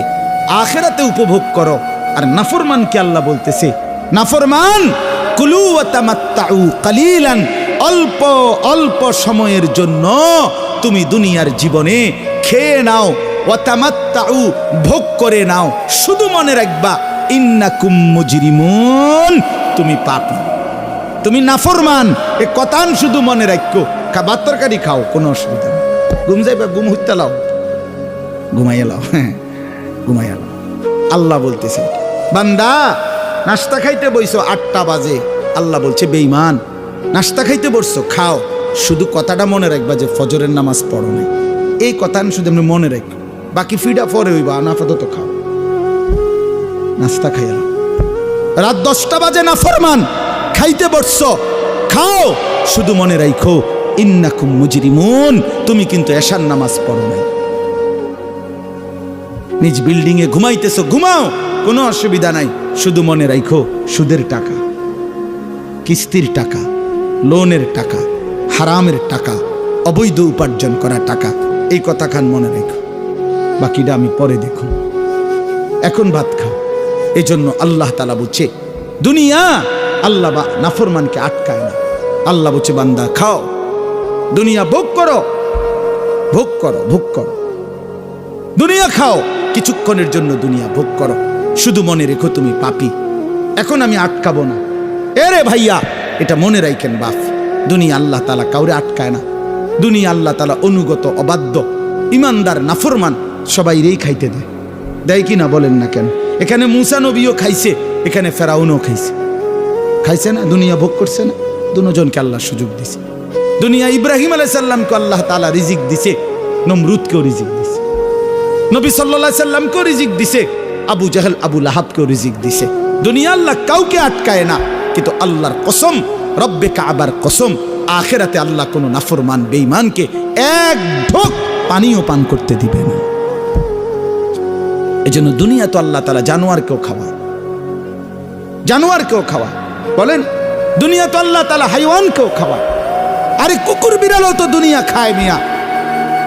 আখিরাতে উপভোগ করো। আর নাফরমানকে আল্লাহ বলতেছে, নাফরমান কুলু ওয়া তামাত্তাউ কালিলান, অল্প অল্প সময়ের জন্য তুমি দুনিয়ার জীবনে খেয়ে নাও, ওয়া তামাত্তাউ ভোগ করে নাও, শুধু মনে রাখবা ইন্নাকুম মুজরিমুন, তুমি পাপী, তুমি নাফরমান। এ কথান শুধু মনে রাখো, খাবার তরকারি খাও, কোনো অসুবিধা নেই, ঘুম যাইবা ঘুম হইতে লাও, ঘুমাইয়া লাও, হ্যাঁ ঘুমাইয়া লাও। আল্লাহ বলতেছে বান্দা নাস্তা খাইতে বইছো 8টা বাজে, আল্লাহ বলছে বেঈমান, নাস্তা খাইতে বসছো, খাও, শুধু কথাটা মনে রাখবা যে ফজরের নামাজ পড়ো নাই, এই কথা শুধু এমনি মনে রাখো, বাকি ফিডা পরে হইবা, আনাফাদত খাও, নাস্তা খাইয়া। রাত 10টা বাজে নাফরমান খাইতে বসছো, খাও, শুধু মনে রাখো ইন্নাকুম মুজরিমুন, তুমি কিন্তু এশার নামাজ পড়ো নাই। নিজ বিল্ডিং এ ঘুমাইতেছো, ঘুমাও, কোনো অসুবিধা নাই, শুধু মনে রাখো সুদের টাকা, কিস্তির টাকা, লোনের টাকা, হারামের টাকা, অবৈধ উপার্জন করা টাকা, এই কথা খান মনে রেখো, বাকিটা আমি পরে দেখো, এখন ভাত খাও। এই জন্য আল্লাহ তাআলা বলছে দুনিয়া, আল্লাহ বা নাফরমানকে আটকায় না। আল্লাহ বলছে বান্দা খাও, দুনিয়া ভোগ করো, ভোগ করো, ভোগ করো, দুনিয়া খাও, কিছুক্ষণের জন্য দুনিয়া ভোগ করো, শুধু মনে রেখো তুমি পাপী, এখন আমি আটকাবো না। এরে ভাইয়া, এটা মনে রাখেন বাপ, দুনিয়া আল্লাহ তাআলা কাউরে আটকায় না। দুনিয়া আল্লাহ তাআলা অনুগত, অবাধ্য, ইমানদার, নাফরমান সবাইরেই খাইতে দেয়, দেয় কি না বলেন না কেন? এখানে মুসা নবীও খাইছে, এখানে ফেরাউনও খাইছে, খাইছে না? দুনিয়া ভোগ করছে না? দুজনকে আল্লাহ সুযোগ দিছে। দুনিয়া ইব্রাহিম আলাইহিস সালামকে আল্লাহ তাআলা রিজিক দিছে, নমরুদকেও রিজিক দিছে, নবী সাল্লাল্লাহু আলাইহি সাল্লামকেও রিজিক দিছে, আবু জাহেল, আবু লাহাবকেও রিজিক দিছে। দুনিয়া আল্লাহ কাউকে আটকায় না, কিন্তু আল্লাহর কসম, রব্বে কাবার কসম, আখিরাতে আল্লাহ কোনো নাফরমান বেঈমানকে এক ঢোক পানিও পান করতে দিবে না। এজন্য দুনিয়া তো আল্লাহ তাআলা জানোয়ারকেও খাওয়ায়, জানোয়ারকেও খাওয়ায়, বলেন দুনিয়া তো আল্লাহ তাআলা হাইওয়ানকেও খাওয়ায়। আরে কুকুর বিড়ালও তো দুনিয়া খায় মিয়া,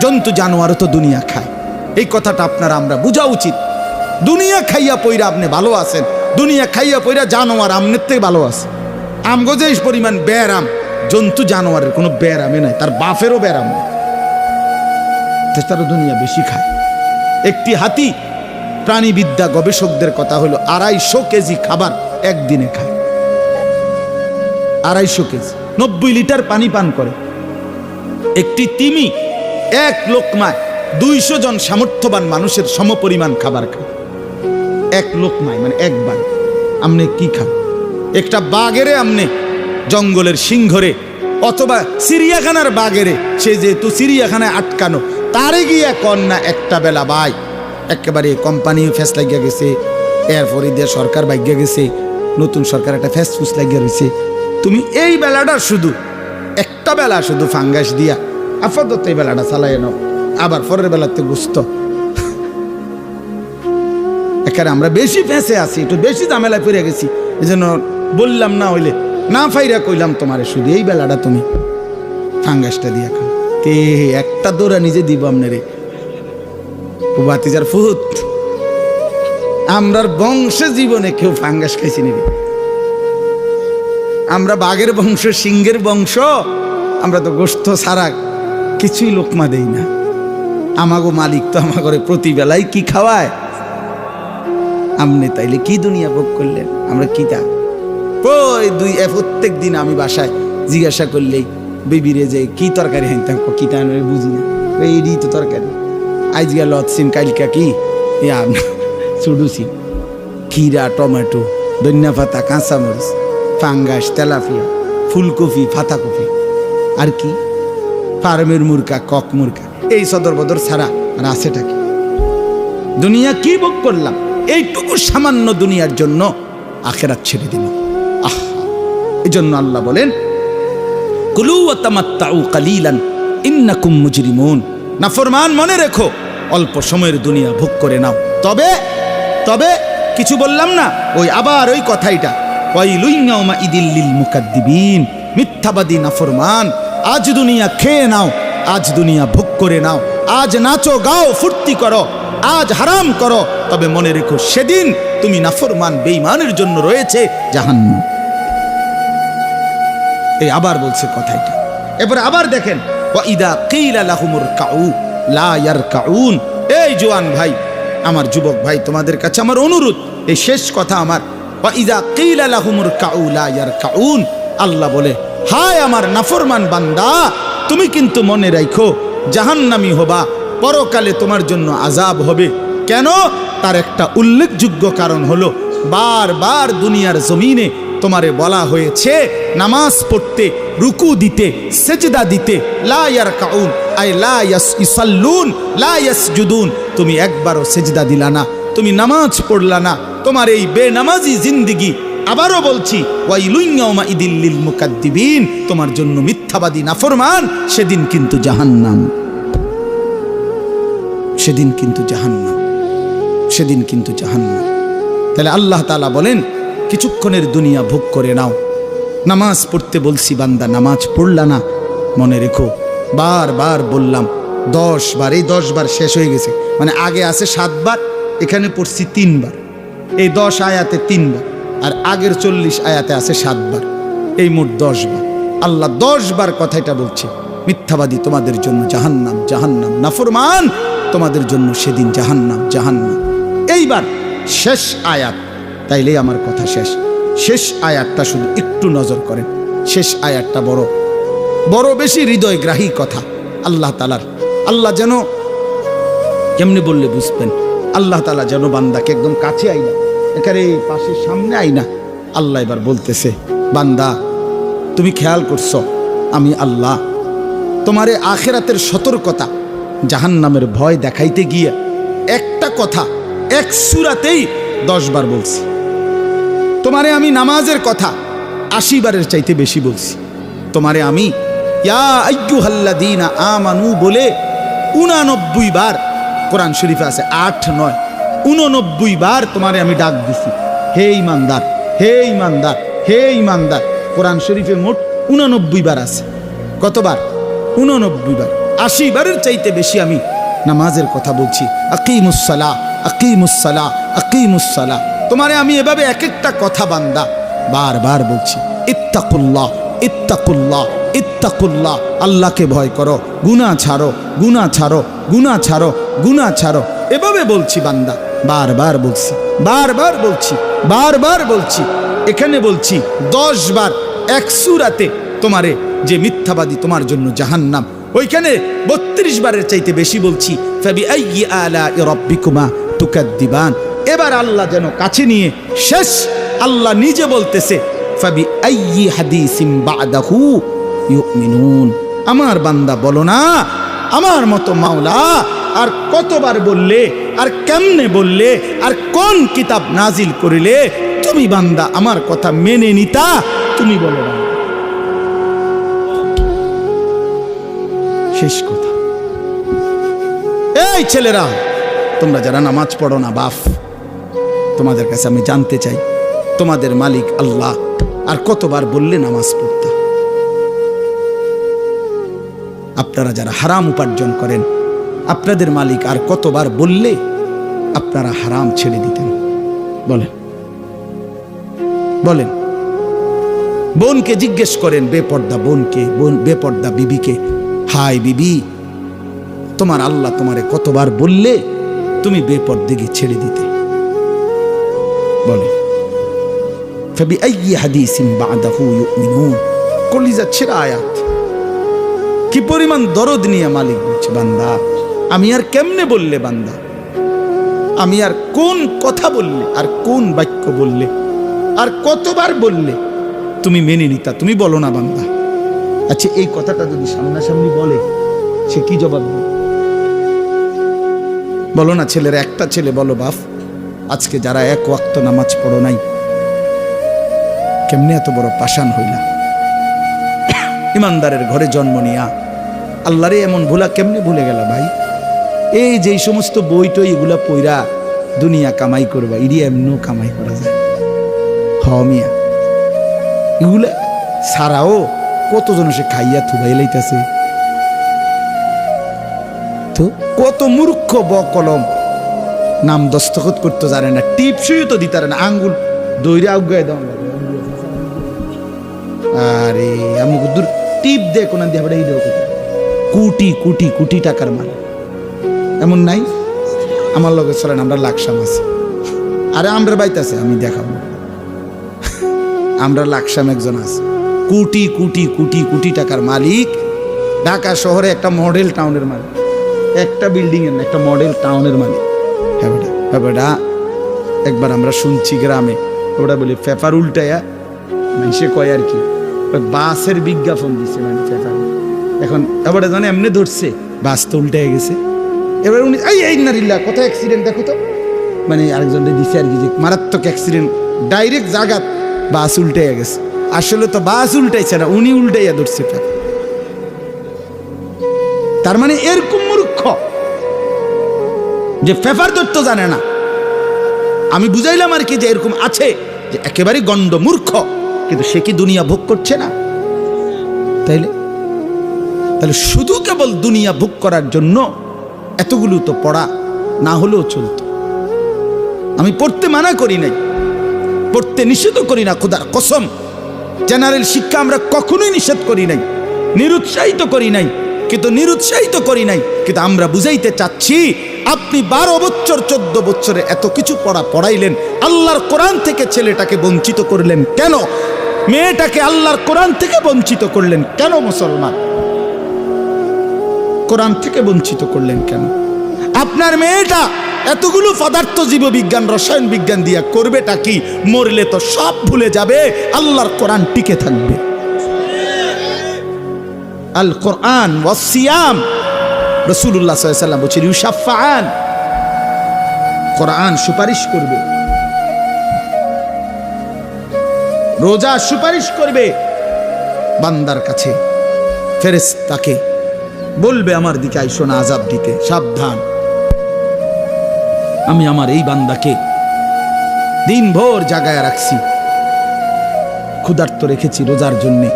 জন্তু জানোয়ারও তো দুনিয়া খায়। এই কথাটা আপনারা আমরা বোঝা উচিত। দুনিয়া খাইয়া পইরা আপনি ভালো আছেন, দুনিয়া খাইয়া পইরা জানোয়ার আমনের থেকে ভালো আছে। আমগো যে পরিমাণ ব্যারাম, জন্তু জানোয়ারের কোনো ব্যারামে নাই, তার বাপেরও ব্যারাম নেই, তারা দুনিয়া বেশি খায়। একটি হাতি, প্রাণীবিদ্যা গবেষকদের কথা হলো 250 কেজি খাবার একদিনে খায়, 250 কেজি, 90 লিটার পানি পান করে। একটি তিমি এক লোকমায় 200 জন সামর্থ্যবান মানুষের সমপরিমাণ খাবার খায়, এক লোকমায়, মানে একবার। আমনে কি খান? একটা বাঘেরে আমনে জঙ্গলের সিংহরে অথবা চিড়িয়াখানার বাঘেরে, সে যেহেতু চিড়িয়াখানায় আটকানো, তারে গিয়া কন্যা একটা বেলা ভাই একেবারে কোম্পানি ফেস লাগিয়া গেছে, এরপরে দিয়ে সরকার ভাগ্যা গেছে, নতুন সরকার একটা ফেস ফুস লাগিয়া রয়েছে, তুমি এই বেলাটা শুধু একটা বেলা শুধু ফাঙ্গাস দিয়া আপাতত এই বেলাটা চালাই নাও, আবার পরের বেলাতে গুস্ত। এখানে আমরা বেশি ফেঁসে আছি, একটু বেশি ঝামেলায় পড়ে গেছি, এই জন্য বললাম না, হইলে না ফাইরা কইলাম তোমারে শুধু এই বেলাটা তুমি ফাঙ্গাসটা দিয়া খাও। কে একটা দৌড়া নিজে দিব আপনারে বাতিজার ফুট, আমরার বংশে জীবনে কেউ ফাঙ্গাস খাইছি নিবি? আমরা বাঘের বংশ, সিংহের বংশ, আমরা তো গোস্ত ছাড়া কিছুই লোকমা দেই না। আমাগো মালিক তো আমাগরে প্রতি বেলায় কি খাওয়ায়। আমনে তাইলে কি দুনিয়া ভোগ করলেন, আমরা কি তা ওই প্রত্যেক দিন আমি বাসায় জিজ্ঞাসা করলেই বেবিরে যে কি তরকারি হাইতাম, কি তা বুঝি না, এইটাই তো তরকারি, আজ গেল সিম, কালকা কি চুডুসি, খিরা, টমেটো, ধনিয়া পাতা, কাঁচামরিচ, ফাঙ্গাস, তেলাপিয়া, ফুলকপি, পাতাকপি, আর কি ফার্মের মুরগা, কক মুরগা, এই সদর বদর ছাড়া আর আছেটা কি? দুনিয়া কি ভোগ করলাম? এইটুকু সামান্য দুনিয়ার জন্য আখিরাত ছেড়ে দিল। এই জন্য আল্লাহ বলেন কুলু ওয়া তামাত্তাউ কালিলান ইন্নাকুম মুজরিমুন, নাফরমান মনে রেখো অল্প সময়ের দুনিয়া ভোগ করে নাও, তবে তবে কিছু বললাম না, ওই আবার ওই কথাইটা, ওয়াইলুন ইয়াউমা ইদিল লিল মুকাদ্দিবিন, মিথ্যাবাদী নাফরমান, আজ দুনিয়া খেয়ে নাও, আজ দুনিয়া ভোগ করে নাও, আজ নাচো গাও ফুর্তি করো, আজ হারাম করো, তবে মনে রেখো সেদিন তুমি নাফরমান বেঈমানের জন্য রয়েছে জাহান্নাম। এই আবার বলছে কথাটা। এরপরে আবার দেখেন ওয়াইদা কিলা লাহুমুর কাউ লা ইয়ারকাউন। এই জওয়ান ভাই, আমার যুবক ভাই, তোমাদের কাছে আমার অনুরোধ, এই শেষ কথা আমার, ওয়াইদা কিলা লাহুমুর কাউ লা ইয়ারকাউন, আল্লাহ বলে হায় আমার নাফরমান বান্দা, তুমি কিন্তু মনে রাখো জাহান্নামী হবা, পরকালে তোমার জন্য আযাব হবে। কেন? তার একটা উল্লেখযোগ্য কারণ হলো বারবার দুনিয়ার জমিনে তোমারে বলা হয়েছে নামাজ পড়তে, রুকু দিতে, সেজদা দিতে, লা ইয়ারকাউন আই লা ইয়াসাল্লুন লা ইয়াসজুদুন, তুমি একবারও সেজদা দিলা না, তুমি নামাজ পড়লা না, তোমার এই বেনামাজি জিন্দেগি আবারও বলছি ওয়াইলুন ইয়াউমাইদিল লিল মুকাদ্দিবিন, তোমার জন্য মিথ্যাবাদী নাফরমান সেদিন কিন্তু জাহান্নাম, সেদিন কিন্তু জাহান্নাম, সেদিন কিন্তু জাহান্নাম। তাহলে আল্লাহ তাআলা বলেন কিছুক্ষণের দুনিয়া ভোগ করে নাও। নামাজ পড়তে বলছি বান্দা, নামাজ পড়লা না, মনে রেখো বারবার বললাম 10 বার, এই 10 বার শেষ হয়ে গেছে, মানে আগে আছে 7 বার, এখানে পড়ছি 3 বার, এই 10 আয়াতে 3 বার, আর আগের 40 আয়াতে আছে 7 বার, এই মোট 10 বার। আল্লাহ 10 বার কথাটা বলছে, মিথ্যাবাদী তোমাদের জন্য জাহান্নাম, জাহান্নাম, নাফরমান তোমাদের জন্য সেদিন জাহান্নাম, জাহান্নাম। এইবার শেষ আয়াত, তাইলে আমার কথা শেষ। শেষ আয়াতটা শুধু একটু নজর করেন, শেষ আয়াতটা বড় বড় বেশি হৃদয়গ্রাহী কথা আল্লাহ তাআলার। আল্লাহ যেন কেমনে বললে বুঝবেন, আল্লাহ তাআলা যেন বান্দাকে একদম কাছে আইনা, এখানে পাশে সামনে আইনা আল্লাহ এবার বলতেছে, বান্দা তুমি খেয়াল করছো আমি আল্লাহ তোমারে আখিরাতের সতর্কতা, জাহান্নামের ভয় দেখাইতে গিয়ে একটা কথা এক সূরাতেই 10 বার বলছি। তোমারে আমি নামাজের কথা 80 বারের চাইতে বেশি বলছি। তোমারে আমি ইয়া আইয়ুহাল্লাযীনা আমানু বলে 89 বার, কোরআন শরীফে আছে 8, 9, 89 বার তোমারে আমি ডাক দিছি, হে ঈমানদার, হে ঈমানদার, হে ঈমানদার। কোরআন শরীফে মোট 89 বার আছে। কতবার? 89 বার। 80 বারের চাইতে বেশি আমি নামাজের কথা বলছি। আকিমুস সালাহ, আকিমুস সালাহ, আকিমুস সালাহ। তোমারে আমি এভাবে এক একটা কথা বান্দা বারবার বলছি, ইত্তাকুল্লাহ, ইত্তাকুল্লাহ, ইত্তাকুল্লাহ, আল্লাহকে ভয় করো, গুনাহ ছাড়ো, গুনাহ ছাড়ো, গুনাহ ছাড়ো, গুনাহ ছাড়ো, এভাবে বলছি বান্দা, বারবার বলছি, বারবার বলছি, বারবার বলছি। এখানে বলছি 10 বার এক সূরাতে তোমারে যে মিথ্যাবাদী তোমার জন্য জাহান্নাম, ওইখানে 32 বারের চাইতে বেশি বলছি ফাবিআইয়ি আলাই রাব্বিকুমা তুকাদ্দিবান। এবার আল্লাহ যেন কাছে নিয়ে শেষ আল্লাহ নিজে বলতেছে ফাবিআইয়ি হাদিসিম বাদাহু ইউমিনুন। আমার বান্দা বলো না আমার মতো মাওলা আর কতবার বললে, আর কেমনে বললে, আর কোন কিতাব নাজিল করিলে তুমি বান্দা আমার কথা মেনে নিতা, তুমি বলো না। শেষ কথা। এই ছেলেরা, তোমরা যারা নামাজ পড়ো না বাপ, তোমাদের কাছে আমি জানতে চাই তোমাদের মালিক আল্লাহ আর কতবার বললে নামাজ পড়তা? আপনারা যারা হারাম উপার্জন করেন, আপনাদের মালিক আর কতবার বললে আপনারা হারাম ছেড়ে দিতেন? বলেন, বলেন। বোনকে জিজ্ঞেস করেন, বেপর্দা বোনকে, বেপর্দা বিবিকে, হাই বিবি, তোমার আল্লাহ তোমারে কতবার বললে তুমি বেপর্দাগি ছেড়ে দিতে? বলে ফাবিআইয়ি হাদিসিন বাদাহু ইউমিনুন। কলিজা ছেঁড়া আয়াত, কি পরিমাণ দরদ নিয়ে মালিক বলছে, বান্দা আমি আর কেমনে বললে, বান্দা আমি আর কোন কথা বললে, আর কোন বাক্য বললে, আর কতবার বললে তুমি মেনে নিতা? তুমি বলো না বান্দা। আচ্ছা এই কথাটা যদি সামনাসামনি বলে সে কি জবাব দেবে? বলো না ছেলেরা, একটা ছেলে বলো বাপ, আজকে যারা এক ওয়াক্ত নামাজ পড়ো নাই, কেমনে এত বড় পাষাণ হইলা? ইমানদারের ঘরে জন্ম নিয়া আল্লাহরে এমন ভুলা কেমনে ভুলে গেলা ভাই? এই যে সমস্ত বই টই এগুলা পইরা দুনিয়া কামাই করবা, ইডি এমনও কামাই করা যায়। মিয়া এগুলা সারাও কতজন সে খাইয়া থুবাই লাইতেছে। তো কত মূর্খ বকলম, নাম দস্তখত করতে জানে না, টিপ সুই তো দিতে না, আঙ্গুল দৈরে আউগায় দাও। আরে আমি দূর টিপ দে কোন দিয়ে এই দেবো, কোটি কোটি কোটি টাকার মাল এমন নাই? আমার লগে চলেন, আমরা লাকসাম আছে। আরে আমরা বাইতে আছে, আমি দেখাবো, আমরা লাকসাম একজন আছে, কোটি কোটি কোটি কোটি টাকার মালিক, ঢাকা শহরে একটা মডেল টাউনের মালিক, একটা বিল্ডিং এর, একটা মডেল টাউনের মালিক। হ্যাঁ বেটা, হ্যাঁ বেটা, একবার আমরা শুনছি গ্রামে ওটা বলি পেপার উল্টায়া মানুষে কয় আর কি, বাসের বিজ্ঞাপন দিছে মানে পেপার। এখন এবার জানে এমনি ধরছে, বাস তো উল্টে গেছে। এবার উনি এই নারিল্লা কত অ্যাক্সিডেন্ট দেখো তো, মানে আরেকজনকে দিছে আর কি, যে মারাত্মক অ্যাক্সিডেন্ট, ডাইরেক্ট জায়গা বাস উল্টাইয়া গেছে। আসলে তো বাস উল্টাইছে না, উনি উল্টাইয়া ধরছে। তার মানে এরকম মূর্খ যে পেপার ধরতে জানে না। আমি বুঝাইলাম আর কি যে এরকম আছে যে একেবারে গণ্ড মূর্খ, কিন্তু সে কি দুনিয়া ভোগ করছে না? তাহলে শুধু কেবল দুনিয়া ভোগ করার জন্য এতগুলো তো পড়া না হলেও চলত। আমি পড়তে মানা করি নাই, পড়তে নিষেধ করি না, খোদার কসম। জেনারেল শিক্ষা আমরা কখনোই নিষেধ করি নাই, নিরুৎসাহিত করি নাই, কিন্তু আমরা বুঝাইতে চাচ্ছি আপনি 12 বছর 14 বছরে এত কিছু পড়াইলেন, আল্লাহর কোরআন থেকে ছেলেটাকে বঞ্চিত করলেন কেন? মেয়েটাকে আল্লাহর কোরআন থেকে বঞ্চিত করলেন কেন? মুসলমান, কোরআন থেকে বঞ্চিত করলেন কেন? আপনার মেয়েটা এতগুলো পদার্থ জীববিজ্ঞান রসায়ন বিজ্ঞান দিয়া করবেটা কি? মরলে তো সব ভুলে যাবে, আল্লাহর কোরআন টিকে থাকবে। আল কোরআন ওয়াস সিয়াম, রাসূলুল্লাহ সাল্লাল্লাহু আলাইহি ওয়াসাল্লাম বলেছেন ইউশাফাআন, কোরআন সুপারিশ করবে, রোজা সুপারিশ করবে বান্দার কাছে। ফেরেশতাকে বলবে আমার দিকে আইসো না আযাব দিতে, সাবধান। আমি আমার এই বান্দাকে দিনভর জাগায় রাখছি, ক্ষুধার্ত রেখেছি রোজার জন্যে,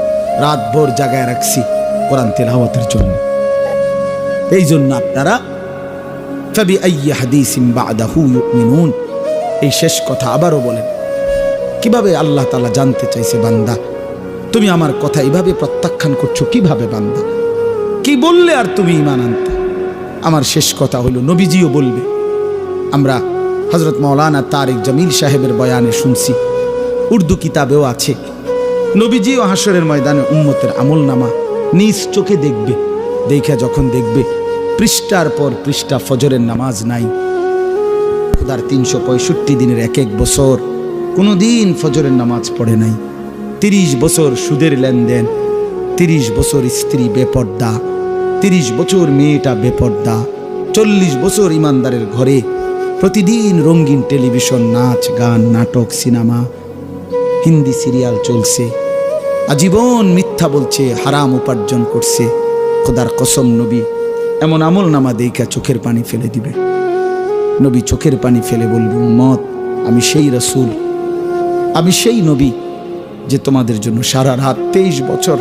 রাত ভোর জাগায় রাখছি কোরআন তেলাওয়াতের জন্য। এই জন্য আপনারা ফাবিআইয়ি হাদিসিন বা'দাহু ইউমিনুন, এই শেষ কথা আবারও বলেন। কিভাবে আল্লাহ তাআলা জানতে চাইছে বান্দা তুমি আমার কথা এইভাবে প্রত্যাখ্যান করছো কিভাবে? বান্দা কি বললে আর তুমি ঈমান আনতে? আমার শেষ কথা হলো নবীজিও বলবে, আমরা হযরত মাওলানা তারিক জামিল সাহেবের বয়ানে শুনছি, উর্দু কিতাবেও আছে, নবীজিও হাসরের ময়দানে উম্মতের আমলনামা নিজ চোখে দেখবে। দেখে যখন দেখবে পৃষ্ঠার পর পৃষ্ঠা ফজরের নামাজ নাই, খোদার 365 দিনের এক এক বছর কোনো দিন ফজরের নামাজ পড়ে নাই, 30 বছর সুদের লেনদেন, 30 বছর স্ত্রী বেপর্দা, 30 বছর মেয়েটা বেপর্দা, 40 বছর ইমানদারের ঘরে প্রতিদিন রঙিন টেলিভিশন, নাচ গান, নাটক, সিনেমা, হিন্দি সিরিয়াল চলছে, আজীবন মিথ্যা বলছে, হারাম উপার্জন করছে। খোদার কসম নবী এমন আমল নামা দেখা চোখের পানি ফেলে দিবে। নবী চোখের পানি ফেলে বলবে, উম্মত আমি সেই রাসূল, আমি সেই নবী যে তোমাদের জন্য সারা রাত 23 বছর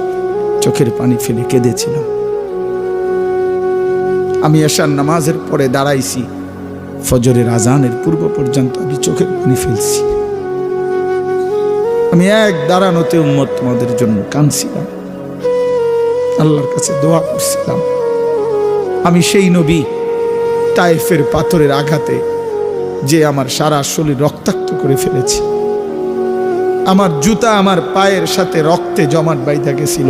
চোখের পানি ফেলে কেঁদেছিলাম। আমি এশার নামাজের পরে দাঁড়াইছি, ফজরের আজানের পূর্ব পর্যন্ত আমি চোখের পানি ফেলছি। আমি এক দাঁড়ানোতে উম্মত তোমাদের জন্য কাঁদছিলাম, আল্লাহর কাছে দোয়া করছিলাম। আমি সেই নবী তায়েফের পাথরের আঘাতে যে আমার সারা শরীর রক্তাক্ত করে ফেলেছি, আমার জুতা আমার পায়ের সাথে রক্তে জমাট বাইধা গেছিল।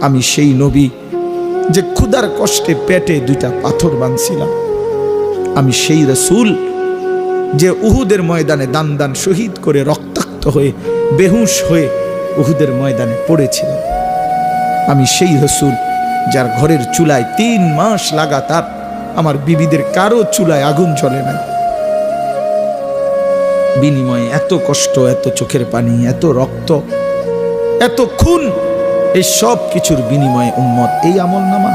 আমি সেই নবী যে ক্ষুধার কষ্টে পেটে 2টা পাথর বাঁধছিলাম। আমি সেই রাসূল যে উহুদের ময়দানে দান দান শহীদ করে রক্তাক্ত হয়ে বেহুশ হয়ে উহুদের ময়দানে পড়েছিলাম। আমি সেই রাসূল যার ঘরের চুলায় 3 মাস লাগাতার আমার বিবিদের কারো চুলায় আগুন জ্বলে না, বিনিময়ে এত কষ্ট, এত চোখের পানি, এত রক্ত, এত খুন, এই সব কিছুর বিনিময়ে উম্মত এই আমলনামা,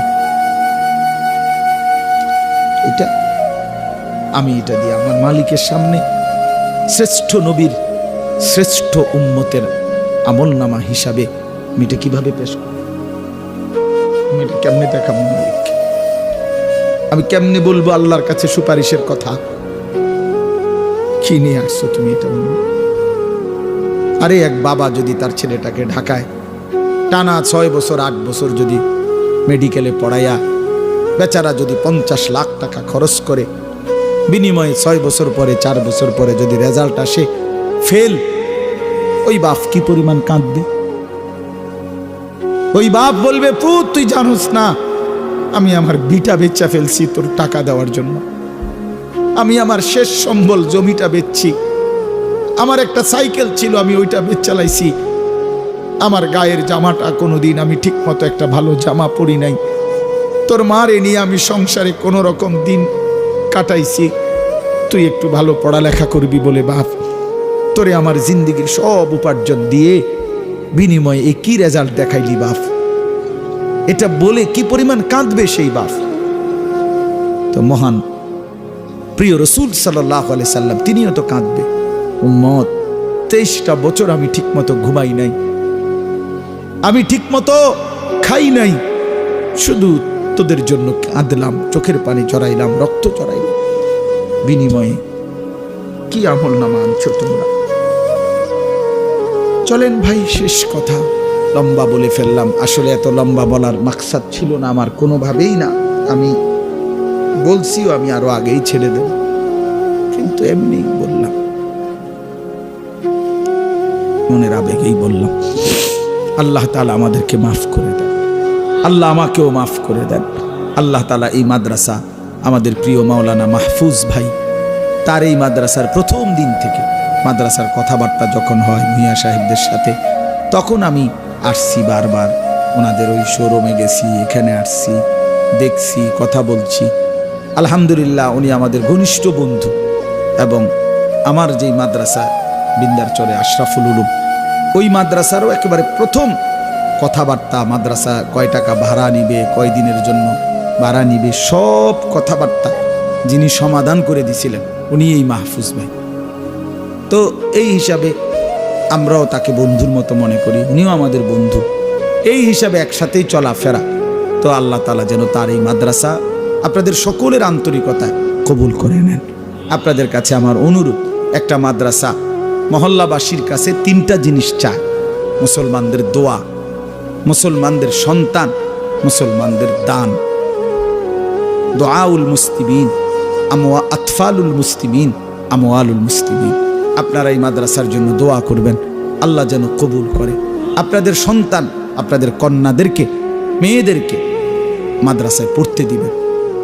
এটা আমি এটা দিয়ে আমার মালিকের সামনে শ্রেষ্ঠ নবীর শ্রেষ্ঠ উম্মতের আমলনামা হিসাবে আমি এটা কিভাবে পেশ করব? আমি এটা কেমনে দেখাবো মালিককে? আমি কেমনে বলবো আল্লাহর কাছে সুপারিশের কথা? কি নিয়ে আসছো তুমি এটা বলবো? আরে এক বাবা যদি তার ছেলেটাকে ঢাকায় টানা 6 বছর 8 বছর যদি মেডিকেলে পড়াইয়া বেচারা যদি 50 লাখ টাকা খরচ করে, বিনিময়ে 6 বছর পরে 4 বছর পরে যদি রেজাল্ট আসে ফেল, ওই বাপ কি পরিমাণ কাঁদবে? ওই বাপ বলবে, পুত তুই জানোস না আমি আমার বিটা বেচা ফেলছি তোর টাকা দেওয়ার জন্য, আমি আমার শেষ সম্বল জমিটা বেচছি, আমার একটা সাইকেল ছিল আমি ওইটা বেচালাইছি, আমার গায়ের জামাটা কোনোদিন আমি ঠিক মতো একটা ভালো জামা পরি নাই, তোর মারে নিয়ে আমি সংসারে কোনো রকম দিন কাটাইছি, তুই একটু ভালো পড়ালেখা করবি বলে বাপ তোরে আমার জিন্দিগির সব উপার্জন দিয়ে বিনিময়ে এই কি রেজাল্ট দেখাইলি বাপ। এটা বলে কি পরিমাণ কাঁদবে সেই বাপ। তো মহান প্রিয় রসুল সাল্লাল্লাহু আলাইহি সাল্লাম তিনিও তো কাঁদবে, উম্মত 23টা বছর আমি ঠিকমতো ঘুমাই নাই, আমি ঠিকমতো খাই নাই, শুধু তোদের জন্য কাঁদলাম, চোখের পানি চড়াইলাম, রক্ত চড়াইলাম, বিনিময়ে কি আমল নামা আনছো তোমরা। চলেন ভাই, শেষ কথা, লম্বা বলে ফেললাম। আসলে এত লম্বা বলার মাকসাদ ছিল না আমার কোনোভাবেই না। আমি বলছিও আমি আরো আগেই ছেড়ে দেব, কিন্তু এমনি বললাম, মনের আবেগেই বললাম। আল্লাহ তাআলা আমাদেরকে মাফ করে দেন, আল্লাহ আমাকেও মাফ করে দেন। আল্লাহ তাআলা এই মাদ্রাসা, আমাদের প্রিয় মাওলানা মাহফুজ ভাই, তার এই মাদ্রাসার প্রথম দিন থেকে মাদ্রাসার কথাবার্তা যখন হয় মিয়া সাহেবদের সাথে, তখন আমি আসছি বারবার, ওনাদের ওই শোরুমে গেছি, এখানে আসছি, দেখছি, কথা বলছি। আলহামদুলিল্লাহ, উনি আমাদের ঘনিষ্ঠ বন্ধু। এবং আমার যেই মাদ্রাসা বিন্দারচরে আশরাফুল উলুম, ওই মাদ্রাসারও একেবারে প্রথম কথাবার্তা, মাদ্রাসা কয় টাকা ভাড়া নিবে, কয় দিনের জন্য ভাড়া নিবে, সব কথাবার্তা যিনি সমাধান করে দিছিলেন উনি এই মাহফুজ ভাই। তো এই হিসাবে আমরাও তাকে বন্ধুর মতো মনে করি, উনিও আমাদের বন্ধু, এই হিসাবে একসাথেই চলাফেরা। তো আল্লাহ তাআলা যেন তার এই মাদ্রাসা আপনাদের সকলের আন্তরিকতায় কবুল করে নেন। আপনাদের কাছে আমার অনুরোধ, একটা মাদ্রাসা মহল্লাবাসীর কাছে 3টা জিনিস চায়: মুসলমানদের দোয়া, মুসলমানদের সন্তান, মুসলমানদের দান। দোয়াউল মুসলিমিন আতফালুল মুসলিমিন আমওয়ালুল মুসলিমিন। আপনারা এই মাদ্রাসার জন্য দোয়া করবেন, আল্লাহ যেন কবুল করে। আপনাদের সন্তান, আপনাদের কন্যাদেরকে, মেয়েদেরকে মাদ্রাসায় পড়তে দিবেন।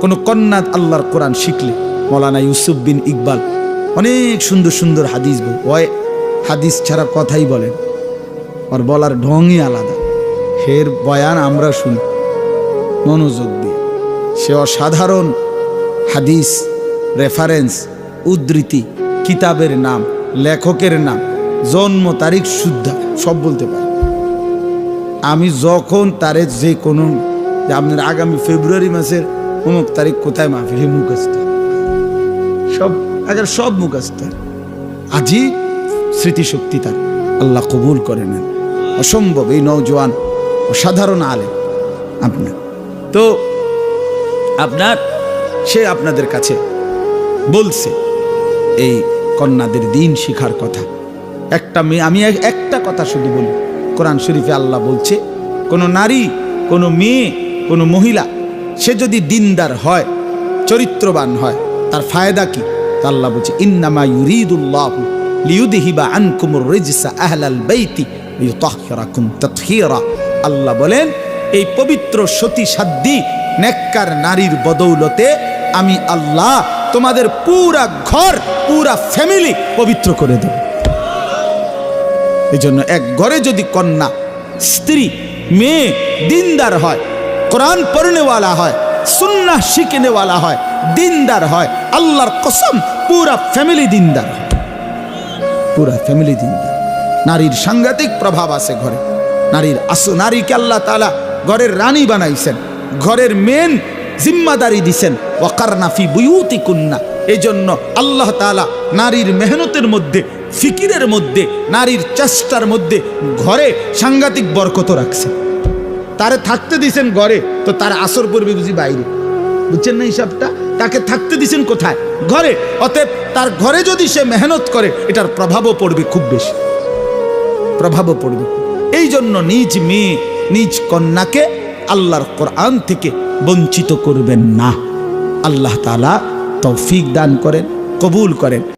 কোনো কন্যা আল্লাহর কোরআন শিখলে, মৌলানা ইউসুফ বিন ইকবাল অনেক সুন্দর সুন্দর হাদিস বল, ওই হাদিস ছাড়া কথাই বলেন, আর বলার ঢঙই আলাদা। ফের বয়ান আমরা শুনি মনোযোগ দিয়ে, সে অসাধারণ হাদিস, রেফারেন্স, উদ্ধৃতি, কিতাবের নাম, লেখকের নাম, জন্ম তারিখ শুদ্ধা সব বলতে পারে। আমি যখন তারে যে কোনো, যে আপনার আগামী ফেব্রুয়ারি মাসের অমুক তারিখ কোথায় মাহফিল, মুখস্থ সব, আগে সব মুখস্থ। আজই স্মৃতিশক্তি তার, আল্লাহ কবুল করে নেন। অসম্ভব এই নওজোয়ান অসাধারণ আলেম আপনার। তো আপনার সে আপনাদের কাছে বলছে এই কন্যাদের দিন শিখার কথা। একটা মেয়ে, আমি একটা কথা শুধু বলি, কোরআন শরীফে আল্লাহ বলছে, কোনো নারী, কোনো মেয়ে, কোনো মহিলা সে যদি দিনদার হয়, চরিত্রবান হয়, তার ফায়দা কি? আল্লাহ বলছে, ইন্নামা ইউরিদুল্লাহু লিইউযহিবা আনকুমুর রিজসা আহলাল বাইতি লিইউতাহহিরাকুম তাতহীরা। আল্লাহ বলেন, এই পবিত্র সতী সাধ্বী নেককার নারীর বদৌলতে আমি আল্লাহ তোমাদের পুরা ঘর, পুরা ফ্যামিলি পবিত্র করে দেব। এই জন্য এক ঘরে যদি কন্যা, স্ত্রী, মেয়ে দিনদার হয়, কোরআন পড়নেওয়ালা হয়, সুন্নাহ শিখনেওয়ালা হয়, দিনদার হয়, আল্লাহর কসম পুরা ফ্যামিলি দিনদার হয়, পুরা ফ্যামিলি দিনদার। নারীর সাংঘাতিক প্রভাব আছে ঘরে। নারীকে আল্লাহ তাআলা ঘরের রানী বানাইছেন, ঘরের মেন জিম্মাদারি দিছেন। ওয়াকারনা ফি বুয়ুতিকুন্না, এই জন্য আল্লাহ তাআলা নারীর মেহনতের মধ্যে, ফিকিরের মধ্যে, নারীর চেষ্টার মধ্যে ঘরে সাংঘাতিক বরকত রাখছেন। তারে থাকতে দিছেন ঘরে, তো তার আসর পড়বে বুঝি বাইরে, বুঝছেন না হিসাবটা? তাকে থাকতে দিছেন কোথায়? ঘরে। অতএব তার ঘরে যদি সে মেহনত করে, এটার প্রভাবও পড়বে, খুব বেশি প্রভাবও পড়বে। এই জন্য নিজ মেয়ে, নিজ কন্যাকে আল্লাহর কোরআন থেকে বঞ্চিত করবেন না। আল্লাহ তাআলা তৌফিক দান করেন, কবুল করেন।